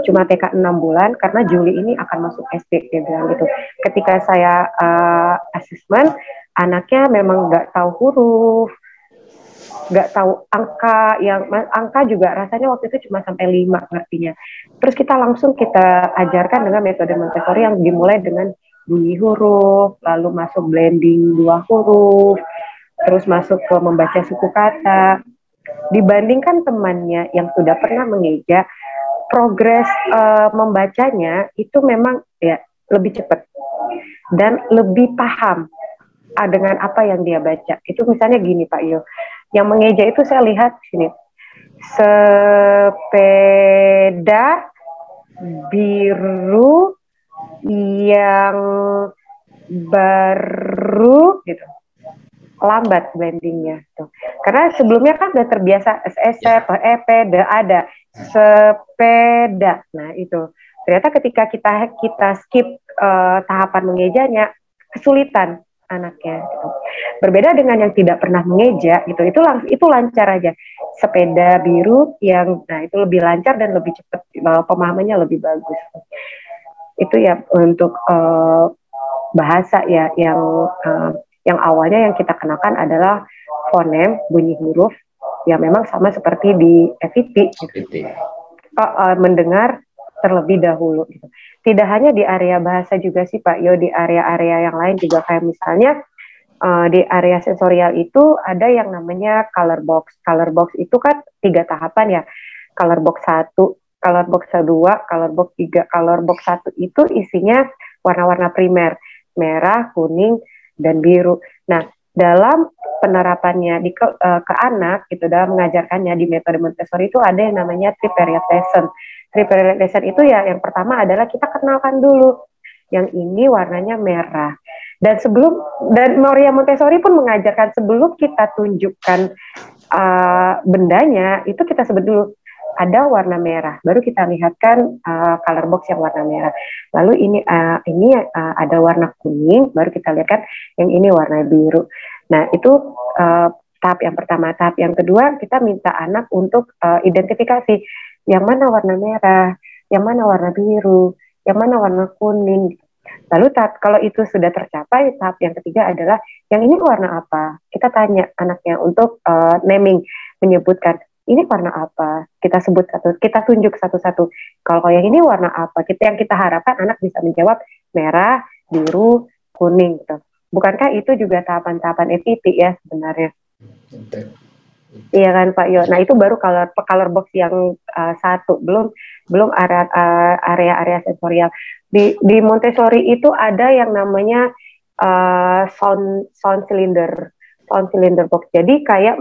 cuma TK 6 bulan karena Juli ini akan masuk SD, dia bilang gitu. Ketika saya asesmen, anaknya memang nggak tahu huruf, nggak tahu angka juga rasanya waktu itu cuma sampai 5 ngertinya. Terus kita ajarkan dengan metode Montessori yang dimulai dengan bunyi huruf, lalu masuk blending 2 huruf, terus masuk ke membaca suku kata. Dibandingkan temannya yang sudah pernah mengeja, progres membacanya itu memang ya lebih cepat dan lebih paham dengan apa yang dia baca. Itu misalnya gini Pak Yo, yang mengeja itu saya lihat sini, sepeda biru yang baru gitu, lambat blendingnya tuh. Karena sebelumnya kan udah terbiasa SSC, EP, ada sepeda. Nah itu ternyata ketika kita skip tahapan mengejanya, kesulitan anaknya gitu. Berbeda dengan yang tidak pernah mengeja gitu, itu lancar aja. Sepeda biru yang nah itu lebih lancar dan lebih cepat, pemahamannya lebih bagus. Itu ya untuk bahasa ya yang awalnya yang kita kenakan adalah fonem, bunyi huruf yang memang sama seperti di FET gitu. Mendengar terlebih dahulu gitu. Tidak hanya di area bahasa juga sih Pak Yo, di area-area yang lain juga, kayak misalnya di area sensorial itu ada yang namanya color box. Color box itu kan 3 tahapan ya. Color box 1, color box 2, color box 3. Color box 1 itu isinya warna-warna primer, merah, kuning, dan biru. Nah, dalam penerapannya ke anak gitu, dalam mengajarkannya di metode Montessori itu ada yang namanya 3 period lesson. 3 period lesson itu ya yang pertama adalah kita kenalkan dulu yang ini warnanya merah. Dan Maria Montessori pun mengajarkan sebelum kita tunjukkan bendanya, itu kita sebut dulu ada warna merah, baru kita lihatkan color box yang warna merah. Lalu ini ada warna kuning, baru kita lihatkan yang ini warna biru. Nah itu tahap yang pertama. Tahap yang kedua kita minta anak untuk identifikasi yang mana warna merah, yang mana warna biru, yang mana warna kuning. Lalu kalau itu sudah tercapai, tahap yang ketiga adalah yang ini warna apa? Kita tanya anaknya untuk naming, menyebutkan ini warna apa? Kita sebut kita tunjuk satu-satu. Kalau yang ini warna apa? Yang kita harapkan anak bisa menjawab merah, biru, kuning gitu. Bukankah itu juga tahapan-tahapan FET ya sebenarnya? Iya kan Pak Yo. Nah itu baru color box yang 1, belum area sensorial. Di Montessori itu ada yang namanya sound cylinder box. Jadi kayak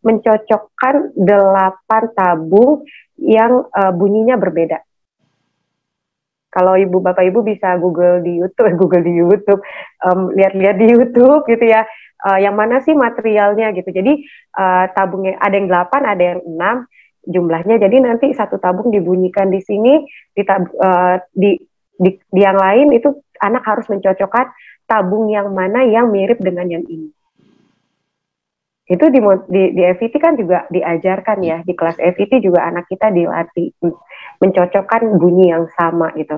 mencocokkan 8 tabung yang bunyinya berbeda. Kalau ibu bapak ibu bisa Google di YouTube, lihat-lihat di YouTube gitu ya, yang mana sih materialnya gitu. Jadi tabungnya ada yang 8, ada yang 6 jumlahnya. Jadi nanti satu tabung dibunyikan di sini, di yang lain itu anak harus mencocokkan tabung yang mana yang mirip dengan yang ini. Itu di FET kan juga diajarkan ya, di kelas FET juga anak kita dilatih mencocokkan bunyi yang sama gitu.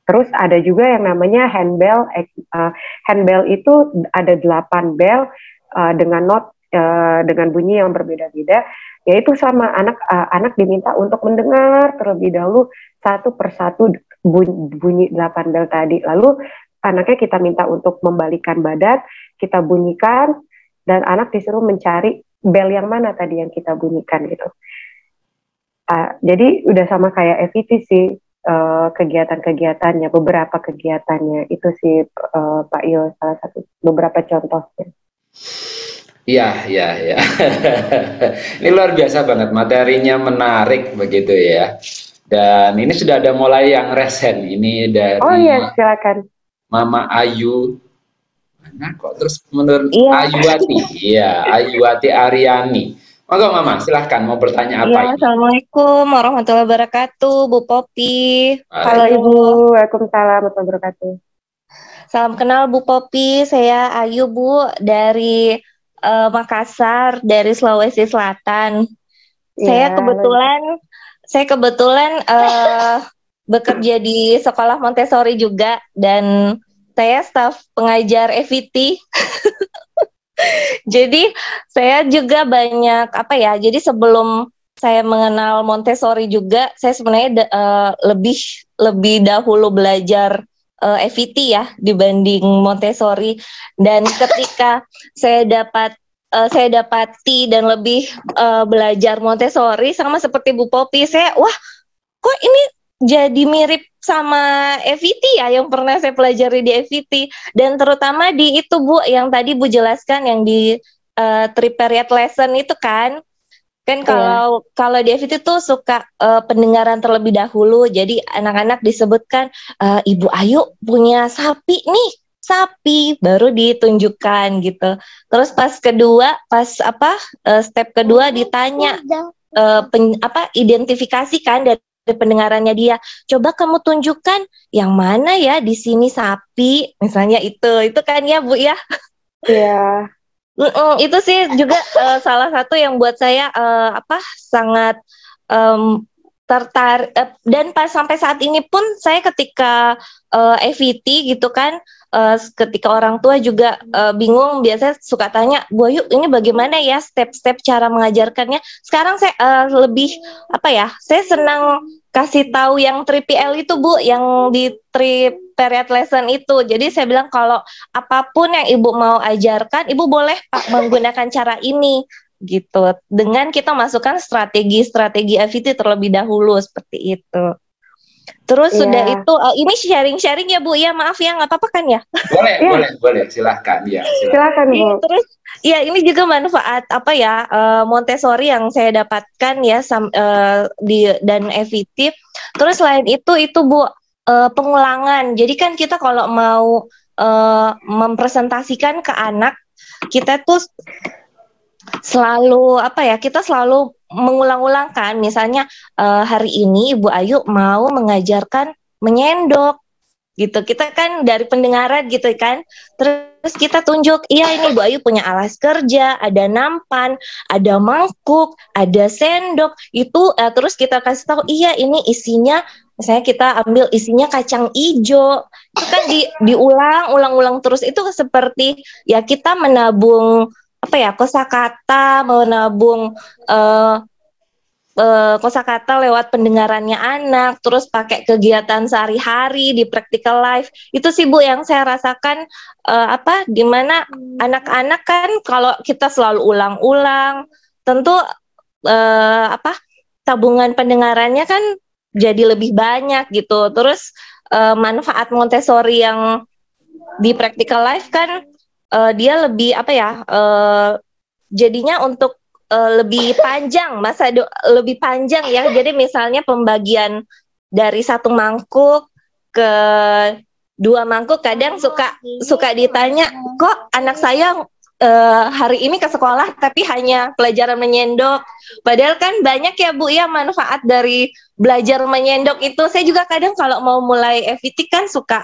Terus ada juga yang namanya handbell. Handbell itu ada 8 bell dengan dengan bunyi yang berbeda-beda. Yaitu sama anak diminta untuk mendengar terlebih dahulu satu persatu bunyi 8 bell tadi. Lalu anaknya kita minta untuk membalikan badan, kita bunyikan, dan anak disuruh mencari bel yang mana tadi yang kita bunyikan gitu. Jadi udah sama kayak FET sih kegiatan-kegiatannya, beberapa kegiatannya itu sih Pak Yo, salah satu beberapa contohnya. Iya. Ini luar biasa banget, materinya menarik begitu ya. Dan ini sudah ada mulai yang resen. Ini dari silakan. Mama Ayu. Nah, kok terus menurut Ayuwati? Iya, Ayuwati Aryani. Monggo Mama, silahkan mau bertanya apa? Ya, Assalamualaikum warahmatullahi wabarakatuh, Bu Popi. Halo Ibu, waalaikumsalam warahmatullahi wabarakatuh. Salam kenal Bu Popi, saya Ayu Bu dari Makassar, dari Sulawesi Selatan. Saya kebetulan bekerja di sekolah Montessori juga, dan saya staf pengajar FET. Jadi saya juga banyak jadi sebelum saya mengenal Montessori juga, saya sebenarnya lebih dahulu belajar FET ya dibanding Montessori. Dan ketika saya dapat saya dapati dan lebih belajar Montessori sama seperti Bu Popi, saya wah kok ini jadi mirip sama EVT ya yang pernah saya pelajari di EVT, dan terutama di itu Bu yang tadi Bu jelaskan yang di 3 period lesson itu kan kalau di EVT tuh suka pendengaran terlebih dahulu, jadi anak-anak disebutkan Ibu Ayu punya sapi nih, sapi baru ditunjukkan gitu. Terus step kedua ditanya identifikasikan dari pendengarannya dia. Coba kamu tunjukkan yang mana ya di sini sapi, misalnya itu kan ya Bu ya. Iya. Itu sih juga salah satu yang buat saya sangat tertarik dan sampai saat ini pun saya ketika EVT gitu kan, ketika orang tua juga bingung, biasanya suka tanya, Bu Ayu ini bagaimana ya step-step cara mengajarkannya. Sekarang saya lebih saya senang kasih tahu yang 3PL itu Bu, yang di 3 period lesson itu. Jadi saya bilang kalau apapun yang Ibu mau ajarkan, Ibu boleh Pak menggunakan cara ini gitu. Dengan kita masukkan strategi EVT terlebih dahulu seperti itu. Terus sudah itu ini sharing-sharing ya Bu ya, maaf ya, nggak apa-apa kan ya? Boleh silahkan ya. Silahkan Bu. Terus ya ini juga manfaat Montessori yang saya dapatkan ya dan EVT. Terus selain itu Bu pengulangan. Jadi kan kita kalau mau mempresentasikan ke anak, kita tuh selalu kita selalu mengulang-ulang kan, misalnya hari ini Ibu Ayu mau mengajarkan menyendok gitu, kita kan dari pendengaran gitu kan, terus kita tunjuk, iya ini Ibu Ayu punya alas kerja, ada nampan, ada mangkuk, ada sendok, itu terus kita kasih tahu, iya ini isinya, misalnya kita ambil isinya kacang ijo, itu kan diulang-ulang terus, itu seperti ya kita menabung kosakata, menabung kosakata lewat pendengarannya anak, terus pakai kegiatan sehari-hari di practical life. Itu sih Bu yang saya rasakan dimana anak-anak kan kalau kita selalu ulang-ulang, tentu tabungan pendengarannya kan jadi lebih banyak gitu. Terus manfaat Montessori yang di practical life kan dia lebih jadinya untuk lebih panjang lebih panjang ya. Jadi misalnya pembagian dari 1 mangkuk ke 2 mangkuk, kadang suka ditanya, kok anak saya hari ini ke sekolah tapi hanya pelajaran menyendok, padahal kan banyak ya Bu ya manfaat dari belajar menyendok itu. Saya juga kadang kalau mau mulai EVT kan suka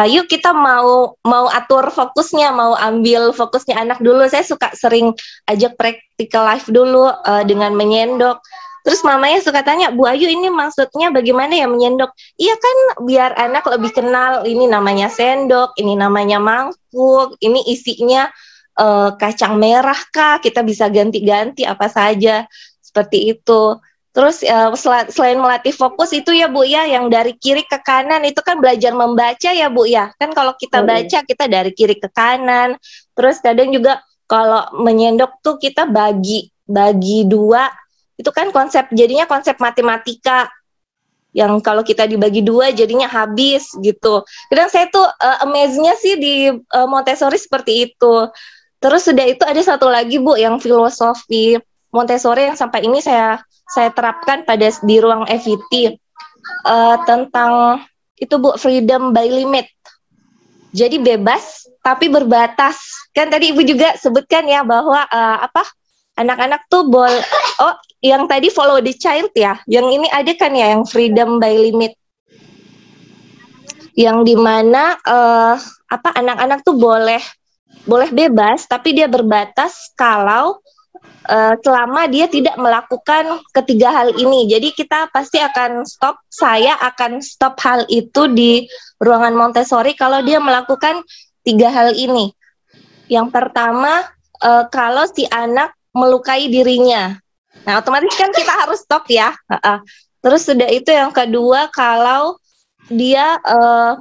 yuk kita mau atur fokusnya, mau ambil fokusnya anak dulu, saya suka sering ajak practical life dulu dengan menyendok. Terus mamanya suka tanya, Bu Ayu ini maksudnya bagaimana ya menyendok? Iya kan biar anak lebih kenal, ini namanya sendok, ini namanya mangkuk, ini isinya kacang merah kah, kita bisa ganti-ganti apa saja seperti itu. Terus selain melatih fokus itu ya Bu ya, yang dari kiri ke kanan itu kan belajar membaca ya Bu ya, kan kalau kita baca kita dari kiri ke kanan. Terus kadang juga kalau menyendok tuh kita bagi 2, itu kan jadinya konsep matematika yang kalau kita dibagi 2 jadinya habis gitu. Kadang saya tuh amaze-nya sih di Montessori seperti itu. Terus sudah itu ada satu lagi Bu yang filosofi Montessori yang sampai ini saya terapkan di ruang EVT tentang itu Bu, freedom by limit. Jadi bebas tapi berbatas. Kan tadi Ibu juga sebutkan ya bahwa anak-anak tuh yang tadi follow the child ya. Yang ini ada kan ya yang freedom by limit. Yang dimana anak-anak tuh boleh bebas, tapi dia berbatas kalau selama dia tidak melakukan ketiga hal ini. Jadi kita pasti saya akan stop hal itu di ruangan Montessori kalau dia melakukan 3 hal ini. Yang pertama, kalau si anak melukai dirinya. Nah, otomatis kan kita harus stop ya. Terus sudah itu yang kedua, kalau dia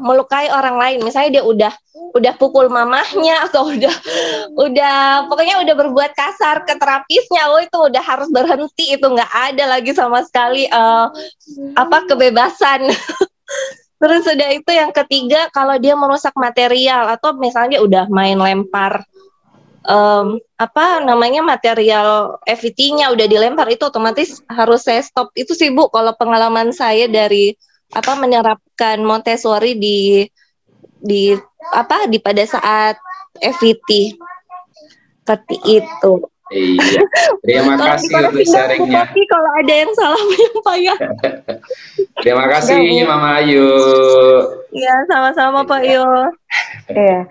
melukai orang lain, misalnya dia udah pukul mamahnya atau udah pokoknya udah berbuat kasar ke terapisnya, itu udah harus berhenti, itu nggak ada lagi sama sekali kebebasan. Terus udah itu yang ketiga, kalau dia merusak material atau misalnya udah main lempar material FET-nya udah dilempar, itu otomatis harus saya stop. Itu sih Bu, kalau pengalaman saya dari menerapkan Montessori di pada saat FET seperti itu. Iya. Terima kasih untuk sharingnya. Kalau ada yang salah menyampaikan. Terima kasih Mama Ayu. Iya, sama-sama Pak Yo. Iya.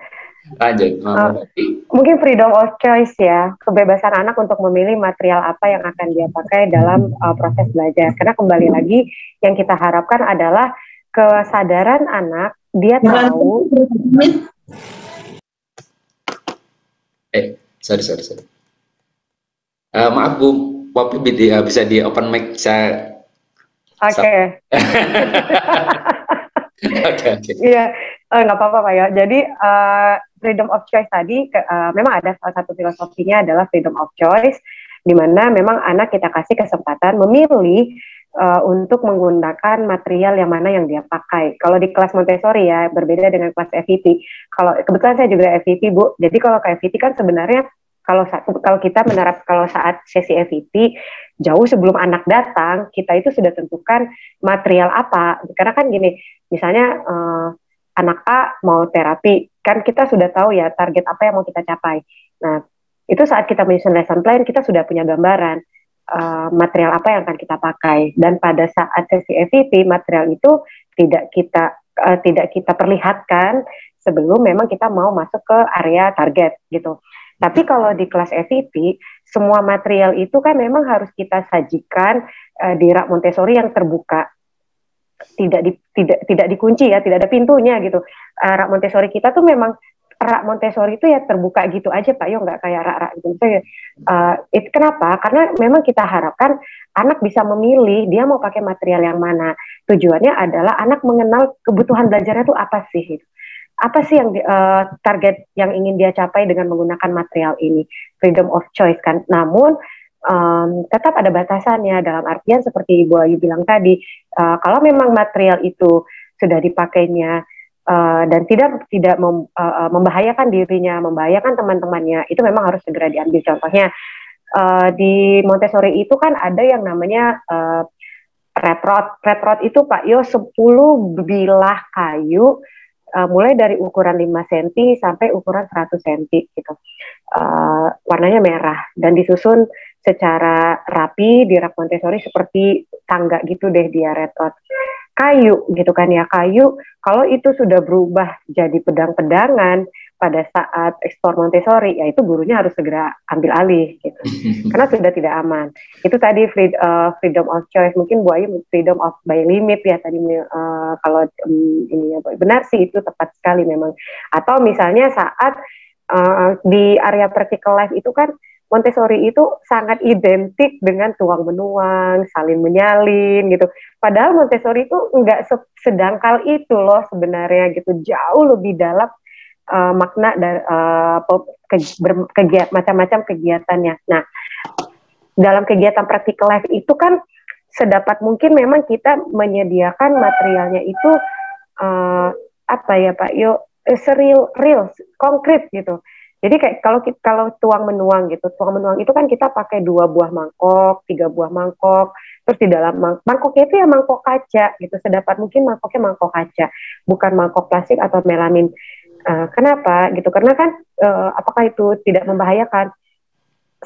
Lanjut, Mama. Mungkin freedom of choice ya, kebebasan anak untuk memilih material apa yang akan dia pakai dalam proses belajar. Karena kembali lagi yang kita harapkan adalah kesadaran anak, dia tahu. Sorry. Maaf Bu, Poppy bisa di open mic saya. Oke. Oke. Iya, nggak apa-apa Pak ya. Jadi freedom of choice tadi memang ada salah satu filosofinya adalah freedom of choice, di mana memang anak kita kasih kesempatan memilih untuk menggunakan material yang mana yang dia pakai. Kalau di kelas Montessori ya berbeda dengan kelas FET. Kalau kebetulan saya juga FET Bu. Jadi kalau ke FET kan sebenarnya kalau kita kalau saat sesi FET jauh sebelum anak datang, kita itu sudah tentukan material apa. Karena kan gini, misalnya anak A mau terapi, kan kita sudah tahu ya target apa yang mau kita capai. Nah, itu saat kita menyusun lesson plan, kita sudah punya gambaran material apa yang akan kita pakai. Dan pada saat sesi FET, material itu tidak kita perlihatkan sebelum memang kita mau masuk ke area target gitu. Tapi kalau di kelas FET, semua material itu kan memang harus kita sajikan di rak Montessori yang terbuka, tidak dikunci ya, tidak ada pintunya gitu. Rak Montessori kita tuh memang rak Montessori itu ya terbuka gitu aja Pak Yo, nggak kayak rak-rak gitu. Itu kenapa? Karena memang kita harapkan anak bisa memilih dia mau pakai material yang mana. Tujuannya adalah anak mengenal kebutuhan belajarnya itu apa sih. Gitu. Apa sih yang target yang ingin dia capai dengan menggunakan material ini, freedom of choice kan. Namun tetap ada batasannya, dalam artian seperti Ibu Ayu bilang tadi, kalau memang material itu sudah dipakainya dan tidak membahayakan dirinya, membahayakan teman-temannya, itu memang harus segera diambil. Contohnya di Montessori itu kan ada yang namanya red rod itu Pak Yo 10 bilah kayu, mulai dari ukuran 5 cm sampai ukuran 100 cm gitu. Warnanya merah dan disusun secara rapi di rak Montessori seperti tangga gitu deh dia red rod. Kayu gitu kan ya, kayu kalau itu sudah berubah jadi pedang-pedangan pada saat ekspor Montessori, ya itu gurunya harus segera ambil alih gitu. Karena sudah tidak aman. Itu tadi freedom of choice. Mungkin Bu Ayu freedom of by limit ya tadi kalau ini ya benar sih, itu tepat sekali memang. Atau misalnya saat di area practical life itu kan Montessori itu sangat identik dengan tuang menuang, salin menyalin gitu. Padahal Montessori itu enggak sedangkal itu loh sebenarnya gitu, jauh lebih dalam makna dari macam-macam kegiatannya. Nah, dalam kegiatan practical life itu kan sedapat mungkin memang kita menyediakan materialnya itu apa ya Pak Yo, real, konkret gitu. Jadi kayak kalau tuang menuang gitu, tuang menuang itu kan kita pakai 2 buah mangkok, 3 buah mangkok, terus di dalam mangkoknya itu ya mangkok kaca gitu, sedapat mungkin mangkoknya mangkok kaca, bukan mangkok plastik atau melamin. Kenapa gitu? Karena kan apakah itu tidak membahayakan?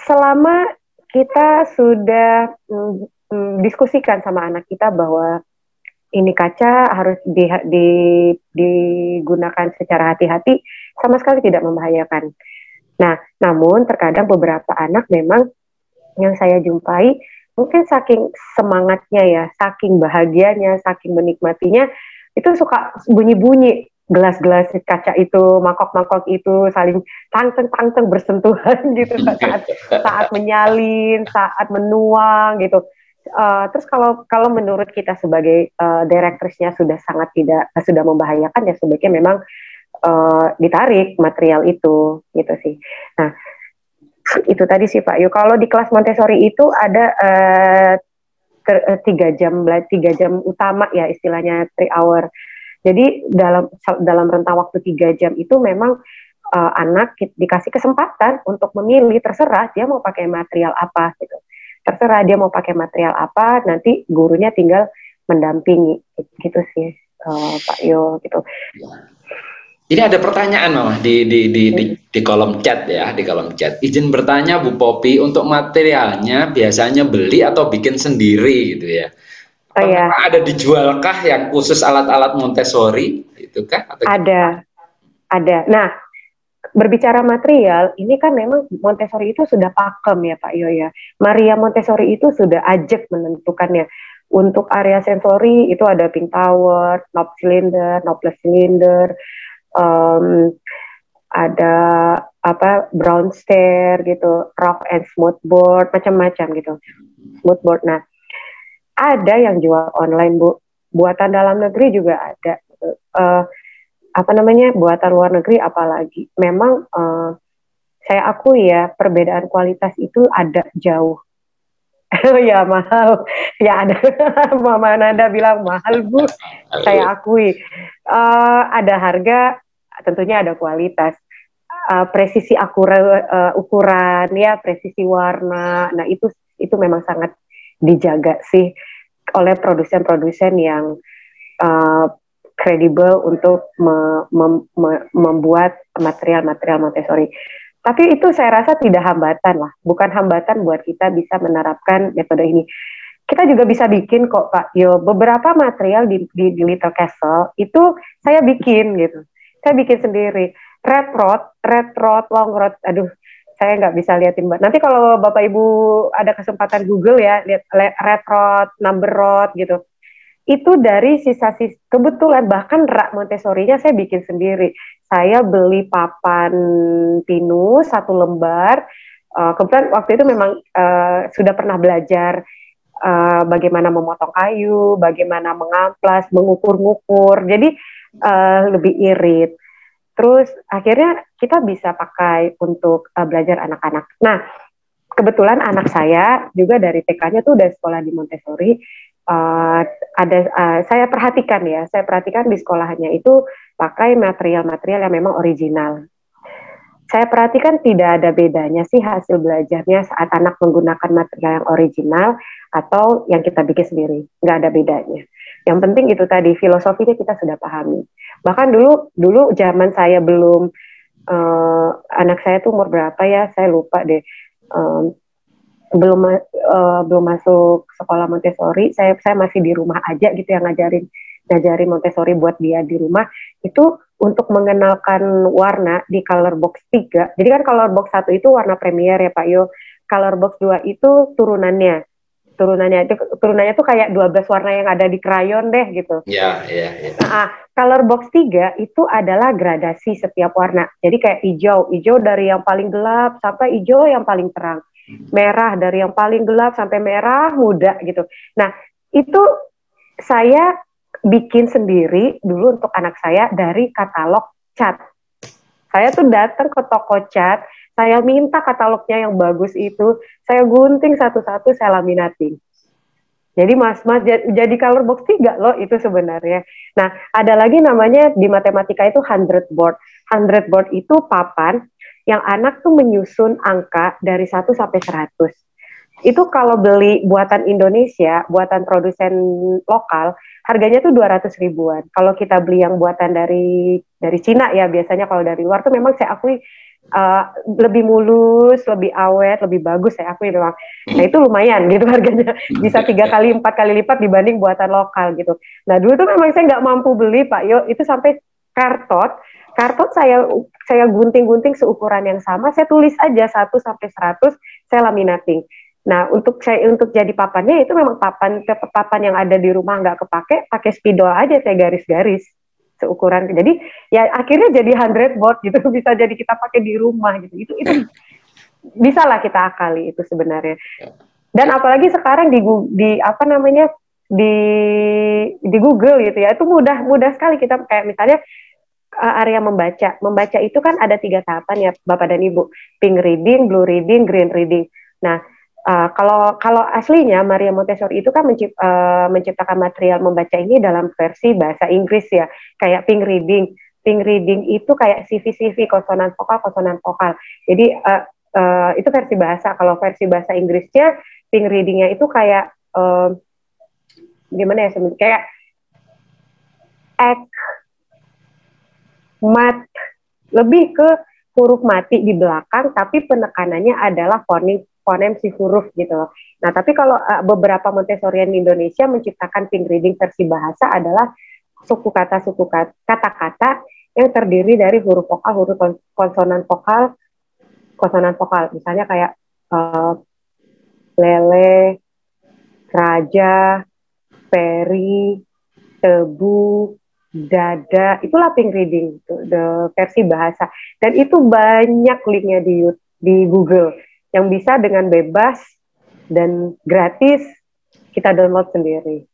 Selama kita sudah diskusikan sama anak kita bahwa ini kaca harus digunakan secara hati-hati, sama sekali tidak membahayakan. Nah, namun terkadang beberapa anak memang yang saya jumpai mungkin saking semangatnya ya, saking bahagianya, saking menikmatinya, itu suka bunyi-bunyi gelas-gelas kaca itu, mangkok-mangkok itu saling tangteng-tangteng bersentuhan gitu saat menyalin, saat menuang gitu. Terus kalau menurut kita sebagai direktrisnya sudah membahayakan, ya sebaiknya memang ditarik material itu, gitu sih. Nah, itu tadi sih Pak Yu. Kalau di kelas Montessori itu ada 3 jam utama ya, istilahnya 3 hour. Jadi dalam rentang waktu 3 jam itu memang anak dikasih kesempatan untuk memilih, terserah dia mau pakai material apa gitu. Terserah dia mau pakai material apa, nanti gurunya tinggal mendampingi gitu sih Pak Yo gitu. Ini ada pertanyaan Mama di kolom chat ya, di kolom chat. Izin bertanya Bu Popi, untuk materialnya biasanya beli atau bikin sendiri gitu ya? Iya. Ada dijualkah yang khusus alat-alat Montessori itu kah? Atau ada. Nah, berbicara material, ini kan memang Montessori itu sudah pakem ya Pak Yo ya. Maria Montessori itu sudah ajak menentukannya. Untuk area sensori itu ada pink tower, knob cylinder, knobless cylinder, ada brown stair gitu, rock and smooth board, macam-macam gitu, smooth board. Nah, ada yang jual online Bu, buatan dalam negeri juga ada. Gitu. Buatan luar negeri apalagi. Memang saya akui ya, perbedaan kualitas itu ada jauh. Ya mahal, ya ada. Mama Nanda bilang mahal Bu, saya akui. Ada harga, tentunya ada kualitas. Presisi ukuran ya, presisi warna. Nah itu memang sangat dijaga sih oleh produsen-produsen yang kredibel untuk membuat material-material Montessori. Tapi itu saya rasa tidak hambatan lah, bukan hambatan buat kita bisa menerapkan metode ini. Kita juga bisa bikin kok Pak Yo, beberapa material di Little Castle itu saya bikin gitu. Saya bikin sendiri. Red rod, long rod. Aduh, saya nggak bisa liatin Mbak. Nanti kalau Bapak Ibu ada kesempatan Google ya, lihat red rod, number rod gitu. Itu dari sisa-sisa, kebetulan bahkan rak Montessori-nya saya bikin sendiri. Saya beli papan pinus 1 lembar. Kebetulan waktu itu memang sudah pernah belajar bagaimana memotong kayu, bagaimana mengamplas, mengukur-ngukur. Jadi lebih irit. Terus akhirnya kita bisa pakai untuk belajar anak-anak. Nah, kebetulan anak saya juga dari TK-nya tuh udah sekolah di Montessori. Saya perhatikan di sekolahnya itu pakai material-material yang memang original. Saya perhatikan tidak ada bedanya sih hasil belajarnya saat anak menggunakan material yang original atau yang kita bikin sendiri, nggak ada bedanya. Yang penting itu tadi, filosofinya kita sudah pahami. Bahkan dulu zaman saya belum, anak saya tuh umur berapa ya, saya lupa deh, belum masuk sekolah Montessori, saya masih di rumah aja gitu yang ngajarin Montessori buat dia di rumah, itu untuk mengenalkan warna di color box 3. Jadi kan color box 1 itu warna premier ya Pak Yo, color box 2 itu turunannya tuh kayak 12 warna yang ada di krayon deh gitu. Ya. Nah, color box 3 itu adalah gradasi setiap warna. Jadi kayak hijau dari yang paling gelap sampai hijau yang paling terang. Merah dari yang paling gelap sampai merah muda gitu. Nah, itu saya bikin sendiri dulu untuk anak saya dari katalog cat. Saya tuh datang ke toko cat, saya minta katalognya yang bagus itu, saya gunting satu-satu, saya laminating. Jadi mas jadi color box 3 loh itu sebenarnya. Nah, ada lagi namanya di matematika itu 100 board. 100 board itu papan yang anak tuh menyusun angka dari 1 sampai 100. Itu kalau beli buatan Indonesia, buatan produsen lokal, harganya tuh 200 ribuan. Kalau kita beli yang buatan dari Cina ya, biasanya kalau dari luar tuh memang saya akui lebih mulus, lebih awet, lebih bagus saya akui memang. Nah itu lumayan gitu harganya, bisa 3 kali 4 kali lipat dibanding buatan lokal gitu. Nah dulu tuh memang saya nggak mampu beli Pak Yo, itu sampai kartot saya gunting-gunting seukuran yang sama, saya tulis aja 1 sampai 100, saya laminating. Nah untuk jadi papannya itu memang papan yang ada di rumah nggak kepake, pakai spidol aja saya garis-garis seukuran. Jadi ya akhirnya jadi 100 board gitu, bisa jadi kita pakai di rumah gitu. Itu bisa lah kita akali itu sebenarnya. Dan apalagi sekarang di apa namanya di Google gitu ya, itu mudah sekali kita kayak misalnya area membaca itu kan ada 3 tahapan ya Bapak dan Ibu, pink reading, blue reading, green reading. Nah kalau aslinya Maria Montessori itu kan menciptakan material membaca ini dalam versi bahasa Inggris ya, kayak pink reading. Pink reading itu kayak CV konsonan vokal. Jadi itu versi bahasa. Kalau versi bahasa Inggrisnya pink readingnya itu kayak gimana ya sebenarnya, kayak mat, lebih ke huruf mati di belakang, tapi penekanannya adalah fonem si huruf gitu. Nah, tapi kalau beberapa Montessorian di Indonesia menciptakan pink reading versi bahasa adalah kata-kata yang terdiri dari huruf vokal, huruf konsonan vokal. Misalnya kayak lele, raja, peri, tebu, dada, itulah pink reading, the versi bahasa. Dan itu banyak linknya di Google yang bisa dengan bebas dan gratis kita download sendiri.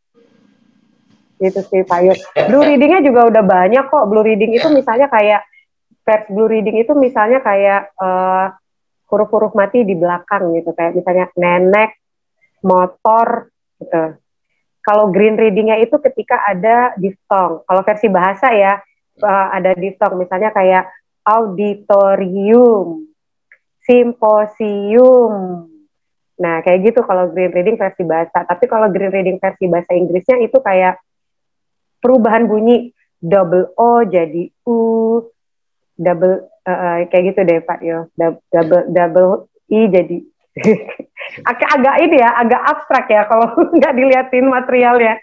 Itu sih Pak Yud. Blue readingnya juga udah banyak kok. Blue reading itu misalnya kayak huruf-huruf mati di belakang gitu, kayak misalnya nenek, motor gitu. Kalau green readingnya itu ketika ada diftong. Kalau versi bahasa ya ada diftong, misalnya kayak auditorium, simposium. Nah kayak gitu kalau green reading versi bahasa. Tapi kalau green reading versi bahasa Inggrisnya itu kayak perubahan bunyi double O jadi U, double kayak gitu deh Pak Yo, double I jadi agak ini ya, agak abstrak ya kalau nggak diliatin materialnya.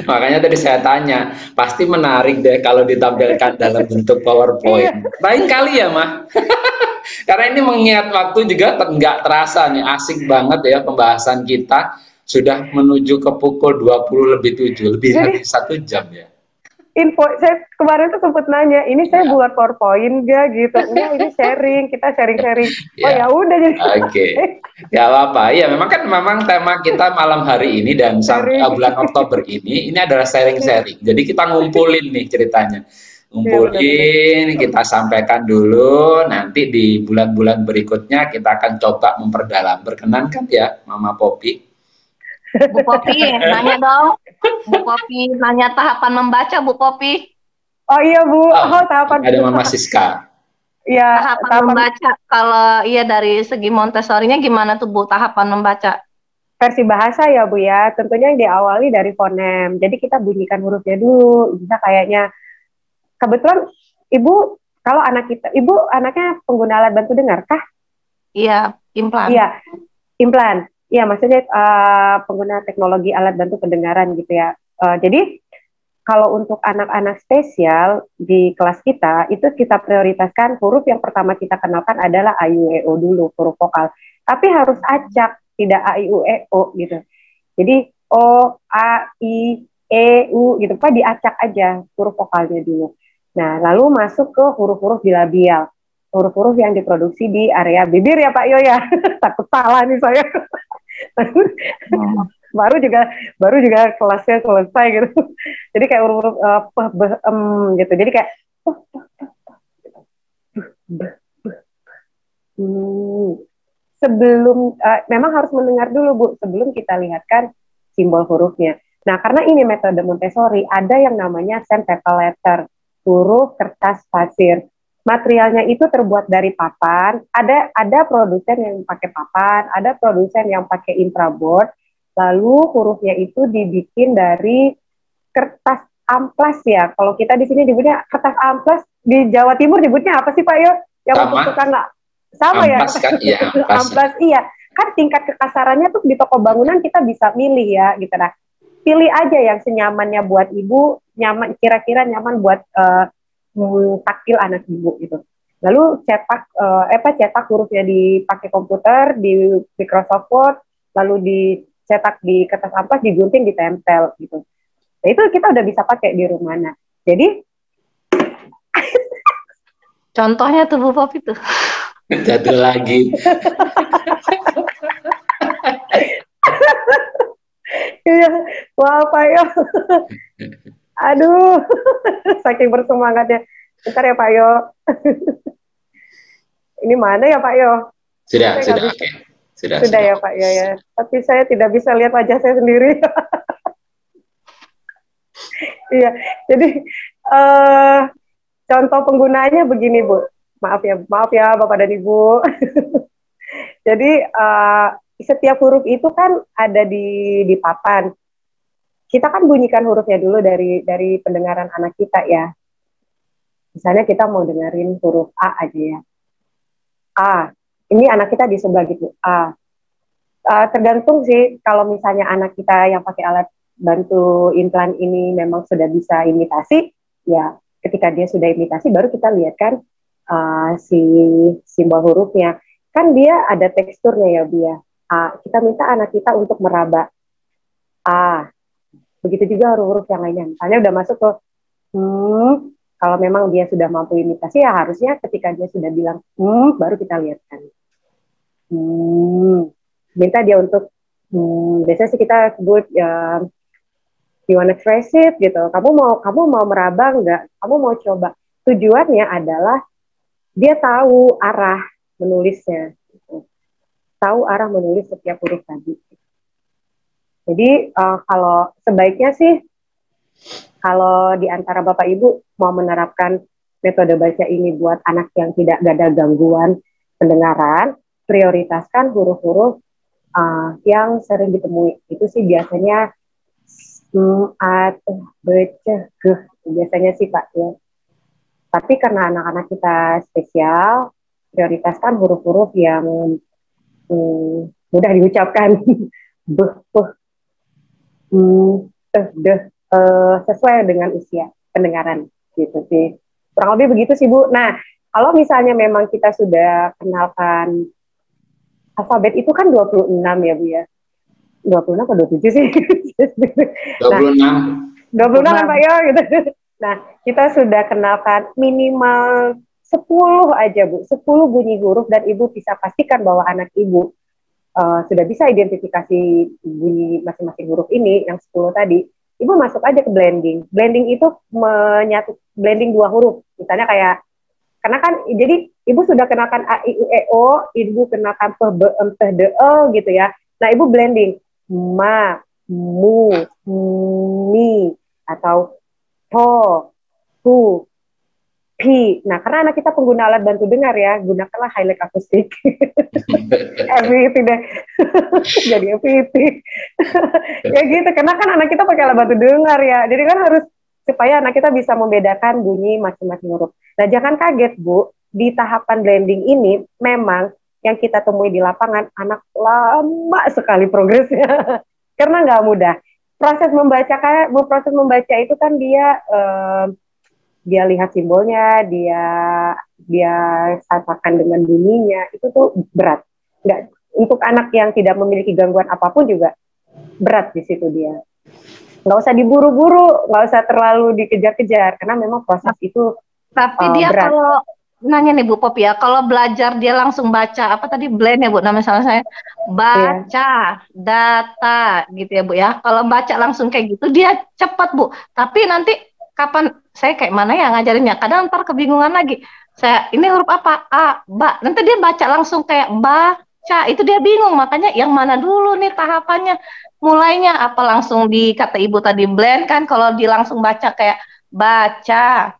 Makanya tadi saya tanya, pasti menarik deh kalau ditampilkan dalam bentuk PowerPoint. Lain kali ya, Mah. Karena ini mengingat waktu juga nggak terasa nih, asik banget ya pembahasan kita. Sudah menuju ke pukul 20:07, lebih dari 1 jam ya. Info, saya kemarin tuh sempat nanya, ini saya buat PowerPoint gak gitu? Enggak, ini kita sharing-sharing. Oh ya udah jadi. Oke. Ya apa? Ya memang tema kita malam hari ini dan sampai bulan Oktober ini adalah sharing-sharing. Jadi kita ngumpulin nih ceritanya. Ngumpulin, kita sampaikan dulu, nanti di bulan-bulan berikutnya kita akan coba memperdalam. Berkenan kan ya Mama Poppy? Bu Poppy, nanya dong. Bu Poppy, nanya tahapan membaca, Bu Poppy. Oh iya Bu, tahapan. Ada Mama Siska. Ya, tahapan membaca. Kalau iya dari segi Montessori-nya gimana tuh Bu, tahapan membaca? Versi bahasa ya Bu ya, tentunya yang diawali dari fonem. Jadi kita bunyikan hurufnya dulu. Bisa kayaknya, kebetulan Ibu, kalau Ibu anaknya pengguna alat bantu dengar kah? Iya, implan. Iya, implan. Iya, maksudnya pengguna teknologi alat bantu pendengaran gitu ya. Jadi kalau untuk anak-anak spesial di kelas kita, itu kita prioritaskan huruf yang pertama kita kenalkan adalah A, I, U, E, O dulu, huruf vokal. Tapi harus acak, tidak A, I, U, E, O gitu. Jadi O, A, I, E, U gitu, Pak, diacak aja huruf vokalnya dulu. Nah, lalu masuk ke huruf-huruf bilabial. Huruf-huruf yang diproduksi di area bibir ya Pak Yo ya. Takut salah nih saya. baru juga kelasnya selesai gitu. Jadi kayak huruf-huruf gitu. Jadi kayak sebelum memang harus mendengar dulu Bu sebelum kita lihatkan simbol hurufnya. Nah, karena ini metode Montessori, ada yang namanya sandpaper letter, huruf kertas pasir. Materialnya itu terbuat dari papan, ada produsen yang pakai papan, ada produsen yang pakai infraboard, lalu hurufnya itu dibikin dari kertas amplas ya. Kalau kita di sini nyebutnya kertas amplas, di Jawa Timur nyebutnya apa sih Pak Yo? Yang untuk tukang nggak? Sama amplas, ya? Kan? Iya, amplas, iya. Kan tingkat kekasarannya tuh di toko bangunan kita bisa milih ya, gitu. Nah, pilih aja yang senyamannya buat Ibu, kira-kira nyaman buat taktil anak Ibu gitu. Lalu cetak hurufnya dipakai komputer di Microsoft Word, lalu dicetak di kertas amplas, digunting, ditempel gitu. Nah, itu kita udah bisa pakai di rumah. Nah, jadi contohnya tuh Bu Poppy tuh. Jatuh lagi. Iya, wah Pak Yo. Aduh, saking bersemangatnya. Bentar ya Pak Yo. Ini mana ya Pak Yo? Sudah, Saya sudah, nggak oke. bisa. Sudah, Sudah sudah. ya Pak Yo ya. Tapi saya tidak bisa lihat wajah saya sendiri. Iya, jadi contoh penggunaannya begini Bu. Maaf ya Bapak dan Ibu. Jadi setiap huruf itu kan ada di papan. Kita kan bunyikan hurufnya dulu dari pendengaran anak kita ya. Misalnya kita mau dengerin huruf A aja ya. A. Ini anak kita di sebelah gitu. A. Tergantung sih kalau misalnya anak kita yang pakai alat bantu implan ini memang sudah bisa imitasi, ya ketika dia sudah imitasi baru kita lihat kan si simbol hurufnya. Kan dia ada teksturnya ya Bu ya. Kita minta anak kita untuk meraba A. Begitu juga huruf-huruf yang lainnya. Misalnya udah masuk ke kalau memang dia sudah mampu imitasi ya harusnya ketika dia sudah bilang baru kita lihatkan. Minta dia untuk biasanya sih kita sebut ya you wanna try it gitu. Kamu mau meraba enggak? Kamu mau coba. Tujuannya adalah dia tahu arah menulisnya. Gitu. Tahu arah menulis setiap huruf tadi. Jadi kalau sebaiknya sih kalau di antara Bapak Ibu mau menerapkan metode baca ini buat anak yang tidak ada gangguan pendengaran, prioritaskan huruf-huruf yang sering ditemui. Itu sih biasanya biasanya sih Pak ya. Tapi karena anak-anak kita spesial, prioritaskan huruf-huruf yang mudah diucapkan. Sesuai dengan usia pendengaran gitu sih. Kurang lebih begitu sih Bu. Nah, kalau misalnya memang kita sudah kenalkan alfabet itu kan 26 ya Bu ya. 26 atau 27 sih? 26. 26 kan Pak ya gitu. Nah, kita sudah kenalkan minimal 10 aja Bu. 10 bunyi huruf dan Ibu bisa pastikan bahwa anak Ibu sudah bisa identifikasi bunyi masing-masing huruf ini, yang 10 tadi, Ibu masuk aja ke blending. Blending itu blending 2 huruf. Misalnya kayak, karena kan, jadi Ibu sudah kenalkan A, I, U, E, O, Ibu kenalkan P, B, M, T, D, E, gitu ya. Nah, Ibu blending. Ma, mu, mi, atau to, hu, pi. Nah, karena anak kita pengguna alat bantu dengar ya, gunakanlah highlight akustik. FPT deh. Jadi FPT. Ya gitu, karena kan anak kita pakai alat bantu dengar ya. Jadi kan harus supaya anak kita bisa membedakan bunyi masing-masing huruf. Nah, jangan kaget Bu, di tahapan blending ini memang yang kita temui di lapangan anak lama sekali progresnya. Karena nggak mudah. Proses membaca itu kan dia lihat simbolnya, dia samakan dengan bunyinya, itu tuh berat. Nggak, untuk anak yang tidak memiliki gangguan apapun juga berat di situ dia. Nggak usah diburu-buru, nggak usah terlalu dikejar-kejar, karena memang proses itu Tapi dia berat. kalau nanya nih Bu Popi ya, kalau belajar dia langsung baca apa tadi blend ya Bu, namanya misalnya saya baca data gitu ya Bu ya. Kalau baca langsung kayak gitu dia cepat Bu. Tapi nanti kapan saya kayak mana ya ngajarinnya? Kadang ntar kebingungan lagi. Saya ini huruf apa? A, ba. Nanti dia baca langsung kayak baca. Itu dia bingung. Makanya yang mana dulu nih tahapannya? Mulainya apa langsung di kata Ibu tadi blend kan? Kalau dia langsung baca kayak baca,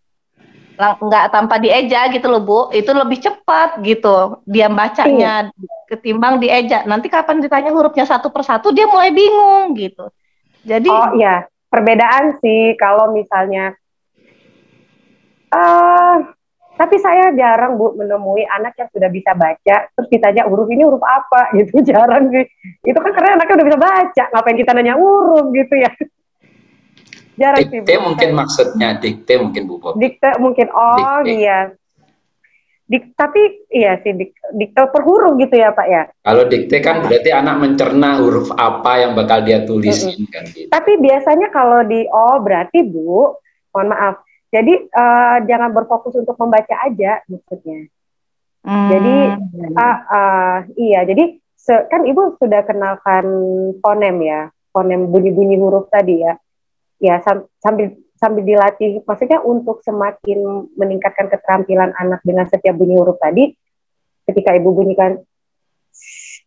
nggak tanpa dieja gitu loh Bu, itu lebih cepat gitu dia bacanya ketimbang dieja. Nanti kapan ditanya hurufnya satu persatu dia mulai bingung gitu. Jadi iya, perbedaan sih kalau misalnya tapi saya jarang Bu menemui anak yang sudah bisa baca terus ditanya huruf ini huruf apa gitu, jarang sih. Itu kan karena anaknya udah bisa baca, ngapain kita nanya huruf gitu ya. Jarang sih, Dikte mungkin maksudnya, dikte mungkin Bu Popi. Dikte mungkin, dikte. Iya. Tapi iya sih, dikte per huruf gitu ya Pak ya. Kalau dikte kan berarti anak mencerna huruf apa yang bakal dia tulisin kan gitu. Tapi biasanya kalau berarti Bu, mohon maaf, jadi jangan berfokus untuk membaca aja maksudnya. Jadi iya, jadi kan Ibu sudah kenalkan fonem ya, fonem bunyi-bunyi huruf tadi ya. Ya sambil dilatih, maksudnya untuk semakin meningkatkan keterampilan anak dengan setiap bunyi huruf tadi, ketika Ibu bunyikan,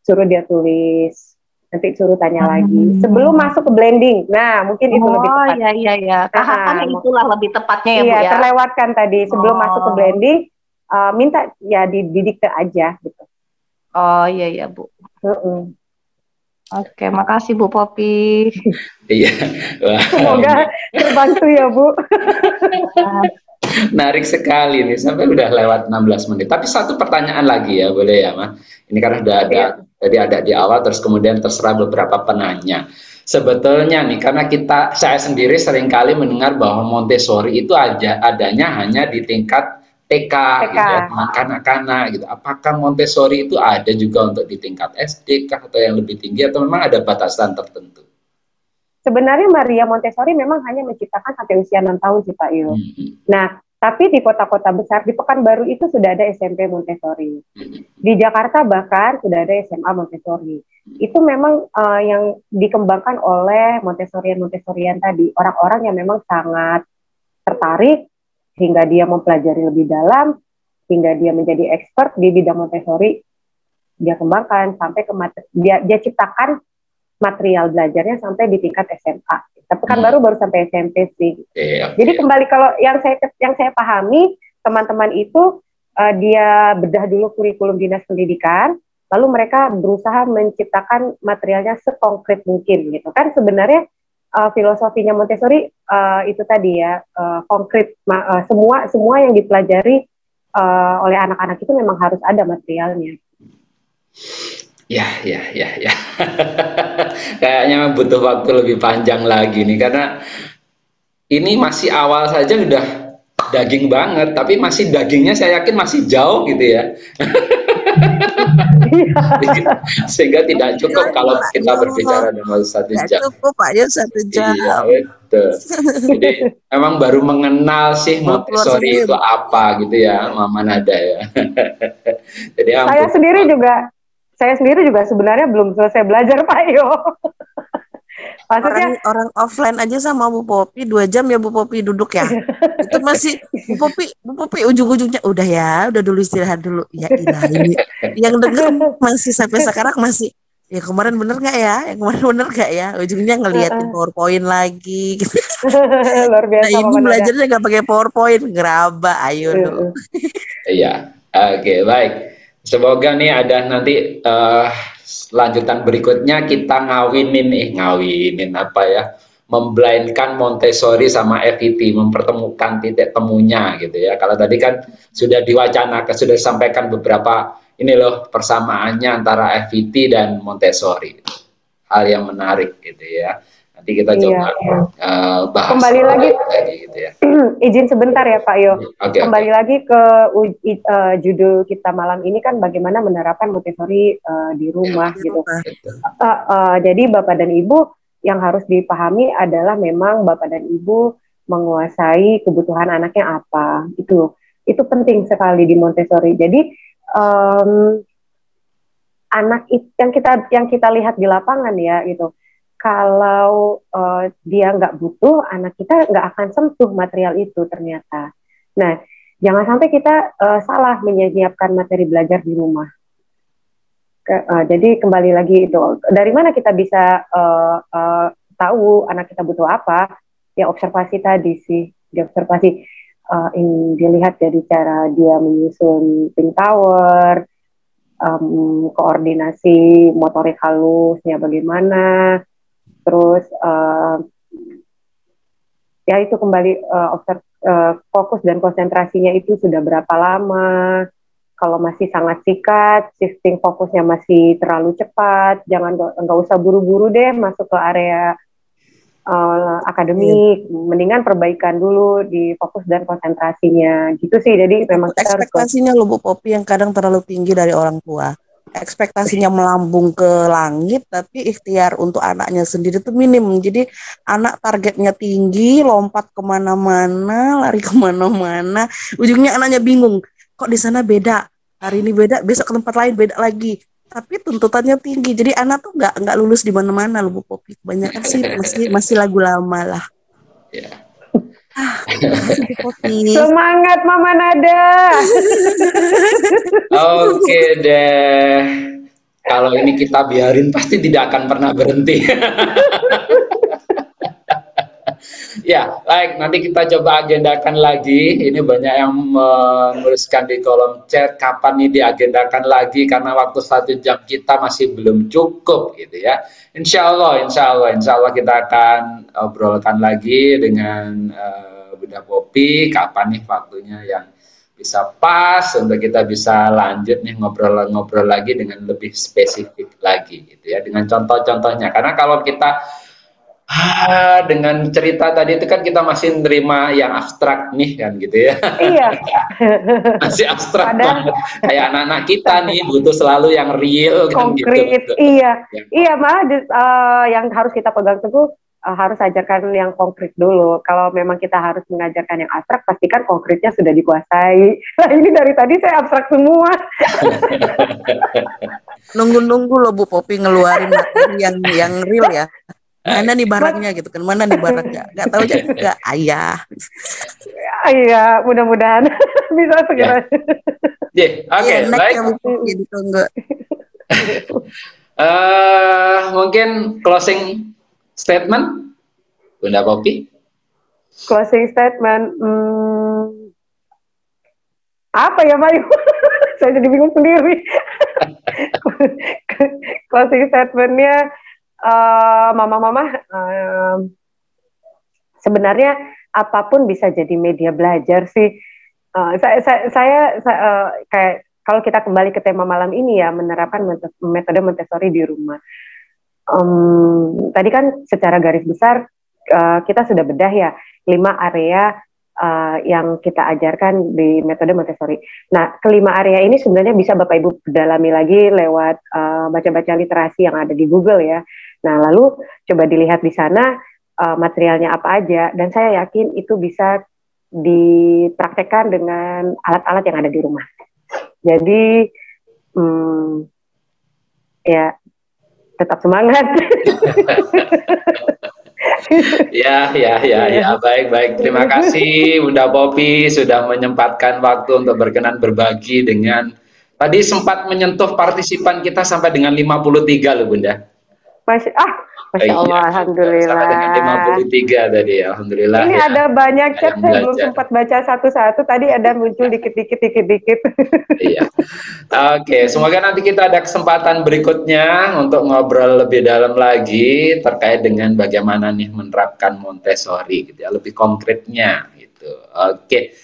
suruh dia tulis, nanti suruh tanya lagi sebelum masuk ke blending. Nah, mungkin itu lebih tepat. Oh iya. Tahapannya itulah lebih tepatnya ya, Bu ya. Terlewatkan tadi sebelum masuk ke blending, minta ya didikte aja gitu. Oh iya Bu. Oke, makasih Bu Popi. Iya. Semoga terbantu ya Bu. Menarik sekali nih, sampai udah lewat 16 menit. Tapi satu pertanyaan lagi ya, boleh ya, Ma? Ini kan udah ada, tadi ada di awal, terus kemudian terserah beberapa penanya. Sebetulnya nih, karena saya sendiri seringkali mendengar bahwa Montessori itu adanya hanya di tingkat TK. Gitu ya, kanak-kanak gitu. Apakah Montessori itu ada juga untuk di tingkat SD kah, atau yang lebih tinggi, atau memang ada batasan tertentu? Sebenarnya Maria Montessori memang hanya menciptakan sampai usia 6 tahun sih Pak Yo. Nah, tapi di kota-kota besar, di Pekanbaru itu sudah ada SMP Montessori. Di Jakarta bahkan sudah ada SMA Montessori. Itu memang yang dikembangkan oleh Montessorian tadi. Orang-orang yang memang sangat tertarik, hingga dia mempelajari lebih dalam, hingga dia menjadi expert di bidang Montessori, dia kembangkan sampai ke dia ciptakan material belajarnya sampai di tingkat SMA. Tapi kan baru sampai SMP sih. Jadi kembali kalau yang saya pahami, teman-teman itu dia bedah dulu kurikulum dinas pendidikan, lalu mereka berusaha menciptakan materialnya sekonkret mungkin gitu kan. Sebenarnya filosofinya Montessori itu tadi ya, konkret, semua yang dipelajari oleh anak-anak itu memang harus ada materialnya. Ya. Kayaknya butuh waktu lebih panjang lagi nih, karena ini masih awal saja udah daging banget, tapi masih dagingnya saya yakin masih jauh gitu ya. Sehingga tidak cukup kalau kita berbicara dalam 1 jam. Cukup Pak ya 1 jam. Iya, betul. Jadi emang baru mengenal sih Montessori itu apa gitu ya, Mama Nada ya. Jadi saya sendiri juga sebenarnya belum selesai belajar Pak Yo. Maksudnya orang offline aja sama Bu Popi 2 jam ya Bu Popi duduk ya. Itu masih Bu Popi ujung-ujungnya udah dulu istirahat dulu. Ya ilahi. Yang denger masih sampai sekarang masih ya kemarin bener nggak ya? Yang kemarin bener nggak ya? Ujungnya ngeliatin PowerPoint lagi. Gitu. Luar biasa. Nah, Ibu belajarnya nggak pakai PowerPoint, ngeraba, ayo dulu. Iya, oke, baik. Semoga nih ada nanti lanjutan berikutnya kita ngawinin apa ya, memblindkan Montessori sama FET, mempertemukan titik temunya gitu ya. Kalau tadi kan sudah diwacanakan, sudah disampaikan beberapa ini loh persamaannya antara FET dan Montessori. Hal yang menarik gitu ya. Nanti kita coba bahas kembali lagi gitu ya. Izin sebentar ya Pak Yo. Kembali lagi ke judul kita malam ini kan bagaimana menerapkan Montessori di rumah gitu. Jadi Bapak dan Ibu yang harus dipahami adalah memang Bapak dan Ibu menguasai kebutuhan anaknya apa. Itu penting sekali di Montessori. Jadi anak yang kita lihat di lapangan ya gitu. Kalau dia nggak butuh, anak kita nggak akan sentuh material itu ternyata. Nah, jangan sampai kita salah menyiapkan materi belajar di rumah. Jadi kembali lagi itu, dari mana kita bisa tahu anak kita butuh apa? Ya observasi tadi sih, diobservasi, dilihat dari cara dia menyusun pink tower, koordinasi motorik halusnya bagaimana. Terus ya itu kembali fokus dan konsentrasinya itu sudah berapa lama. Kalau masih sangat sikat, shifting fokusnya masih terlalu cepat, nggak usah buru-buru deh masuk ke area akademik. Mendingan perbaikan dulu di fokus dan konsentrasinya gitu sih. Jadi memang kita ekspektasinya loh Bu Popi yang kadang terlalu tinggi dari orang tua. Ekspektasinya melambung ke langit, tapi ikhtiar untuk anaknya sendiri itu minim. Jadi anak targetnya tinggi, lompat kemana-mana, lari kemana-mana. Ujungnya anaknya bingung, kok di sana beda, hari ini beda, besok ke tempat lain beda lagi. tapi tuntutannya tinggi. Jadi anak tuh nggak lulus di mana-mana loh Bu Popi. Kebanyakan sih masih lagu lama lah. Ya. Makasih Bu Popi. Semangat Mama Nada. Oke deh. Kalau ini kita biarin pasti tidak akan pernah berhenti. Ya, baik. Nanti kita coba agendakan lagi. Ini banyak yang menuliskan di kolom chat kapan ini diagendakan lagi karena waktu 1 jam kita masih belum cukup gitu ya. Insya Allah kita akan obrolkan lagi dengan Bunda Popi kapan nih waktunya yang bisa pas untuk kita bisa lanjut nih ngobrol-ngobrol lagi dengan lebih spesifik lagi gitu ya, dengan contoh-contohnya. Karena kalau kita dengan cerita tadi itu kan kita masih nerima yang abstrak nih kan gitu ya. Iya. Masih abstrak banget. Kayak anak-anak kita nih butuh selalu yang real kan konkret, gitu. Iya. Iya, malah yang harus kita pegang teguh harus ajarkan yang konkret dulu. Kalau memang kita harus mengajarkan yang abstrak, pastikan konkretnya sudah dikuasai. Nah, ini dari tadi saya abstrak semua. Nunggu-nunggu loh Bu Popi ngeluarin materi yang real ya. Mana nih barangnya gitu kan? Mana nih barangnya? Gak tahu juga ayah. Iya, mudah-mudahan bisa segera. Oke, baik. Ditunggu. Mungkin closing statement, Bunda Popi. Closing statement, apa ya Mayu? Saya jadi bingung sendiri. Closing statementnya, mama-mama, sebenarnya apapun bisa jadi media belajar sih. Saya kayak kalau kita kembali ke tema malam ini ya, menerapkan metode Montessori di rumah. Tadi kan secara garis besar kita sudah bedah ya 5 area yang kita ajarkan di metode Montessori. Nah, kelima area ini sebenarnya bisa Bapak Ibu dalami lagi lewat baca-baca literasi yang ada di Google ya. Nah, lalu coba dilihat di sana materialnya apa aja, dan saya yakin itu bisa dipraktekkan dengan alat-alat yang ada di rumah. Jadi, ya tetap semangat. Ya, baik. Terima kasih Bunda Popi sudah menyempatkan waktu untuk berkenan berbagi dengan, tadi sempat menyentuh partisipan kita sampai dengan 53 loh Bunda. Masya Allah, alhamdulillah. Sampai dengan 53 tadi, alhamdulillah. Ini ya, ada banyak chat, saya belum belajar. sempat baca satu-satu. Tadi ada muncul dikit-dikit. Iya. Oke, semoga nanti kita ada kesempatan berikutnya untuk ngobrol lebih dalam lagi terkait dengan bagaimana nih menerapkan Montessori gitu ya, lebih konkretnya gitu. Oke.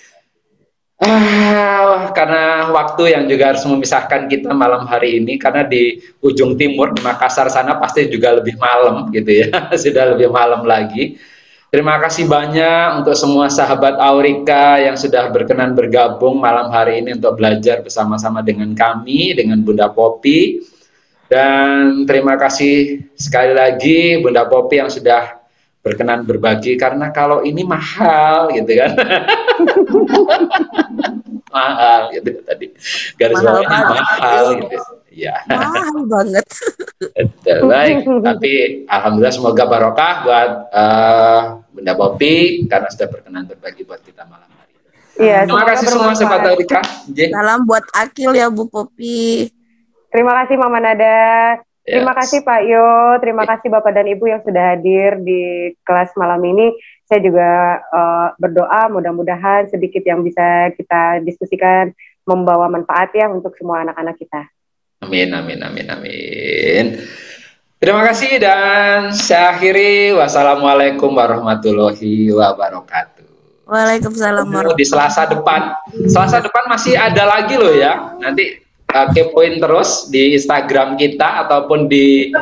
Karena waktu yang juga harus memisahkan kita malam hari ini, karena di ujung timur di Makassar sana pasti juga lebih malam gitu ya. Sudah lebih malam lagi. Terima kasih banyak untuk semua sahabat Aurika yang sudah berkenan bergabung malam hari ini untuk belajar bersama-sama dengan kami, dengan Bunda Popi. Dan terima kasih sekali lagi Bunda Popi yang sudah berkenan berbagi, karena kalau ini mahal gitu kan. Mahal gitu tadi. Garis bawahnya mahal gitu. Ya. Mahal banget. Baik, tapi alhamdulillah semoga barokah buat Bunda Popi karena sudah berkenan berbagi buat kita malam hari ini. Iya, Terima kasih semua sahabat Aurika. Salam buat Akil ya Bu Popi. Terima kasih Mama Nada. Terima kasih Pak Yo, terima kasih Bapak dan Ibu yang sudah hadir di kelas malam ini. Saya juga berdoa mudah-mudahan sedikit yang bisa kita diskusikan membawa manfaat ya untuk semua anak-anak kita. Amin. Terima kasih dan saya akhiri. Wassalamualaikum warahmatullahi wabarakatuh. Waalaikumsalam warahmatullahi Di Selasa depan masih ada lagi loh ya. Nanti kepoin terus di Instagram kita ataupun di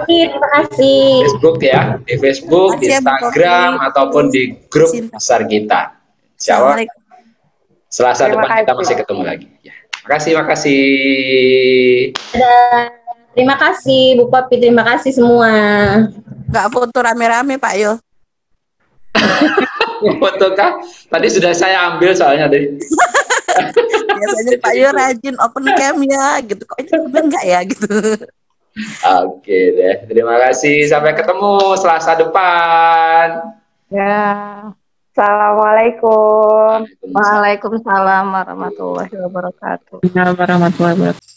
Facebook ya, di Facebook, di Instagram ataupun di grup besar kita. Insya Allah Selasa depan kita masih ketemu lagi. Ya. Makasih. Terima kasih Bu Popi, terima kasih semua. Nggak foto rame-rame Pak Yo. Foto kah? Tadi sudah saya ambil soalnya tadi. Biasanya Pak Yo rajin open cam ya gitu. Kok ini enggak ya gitu. Oke deh, terima kasih. Sampai ketemu Selasa depan. Ya. Assalamualaikum. Waalaikumsalam warahmatullahi wabarakatuh. Warahmatullahi wabarakatuh.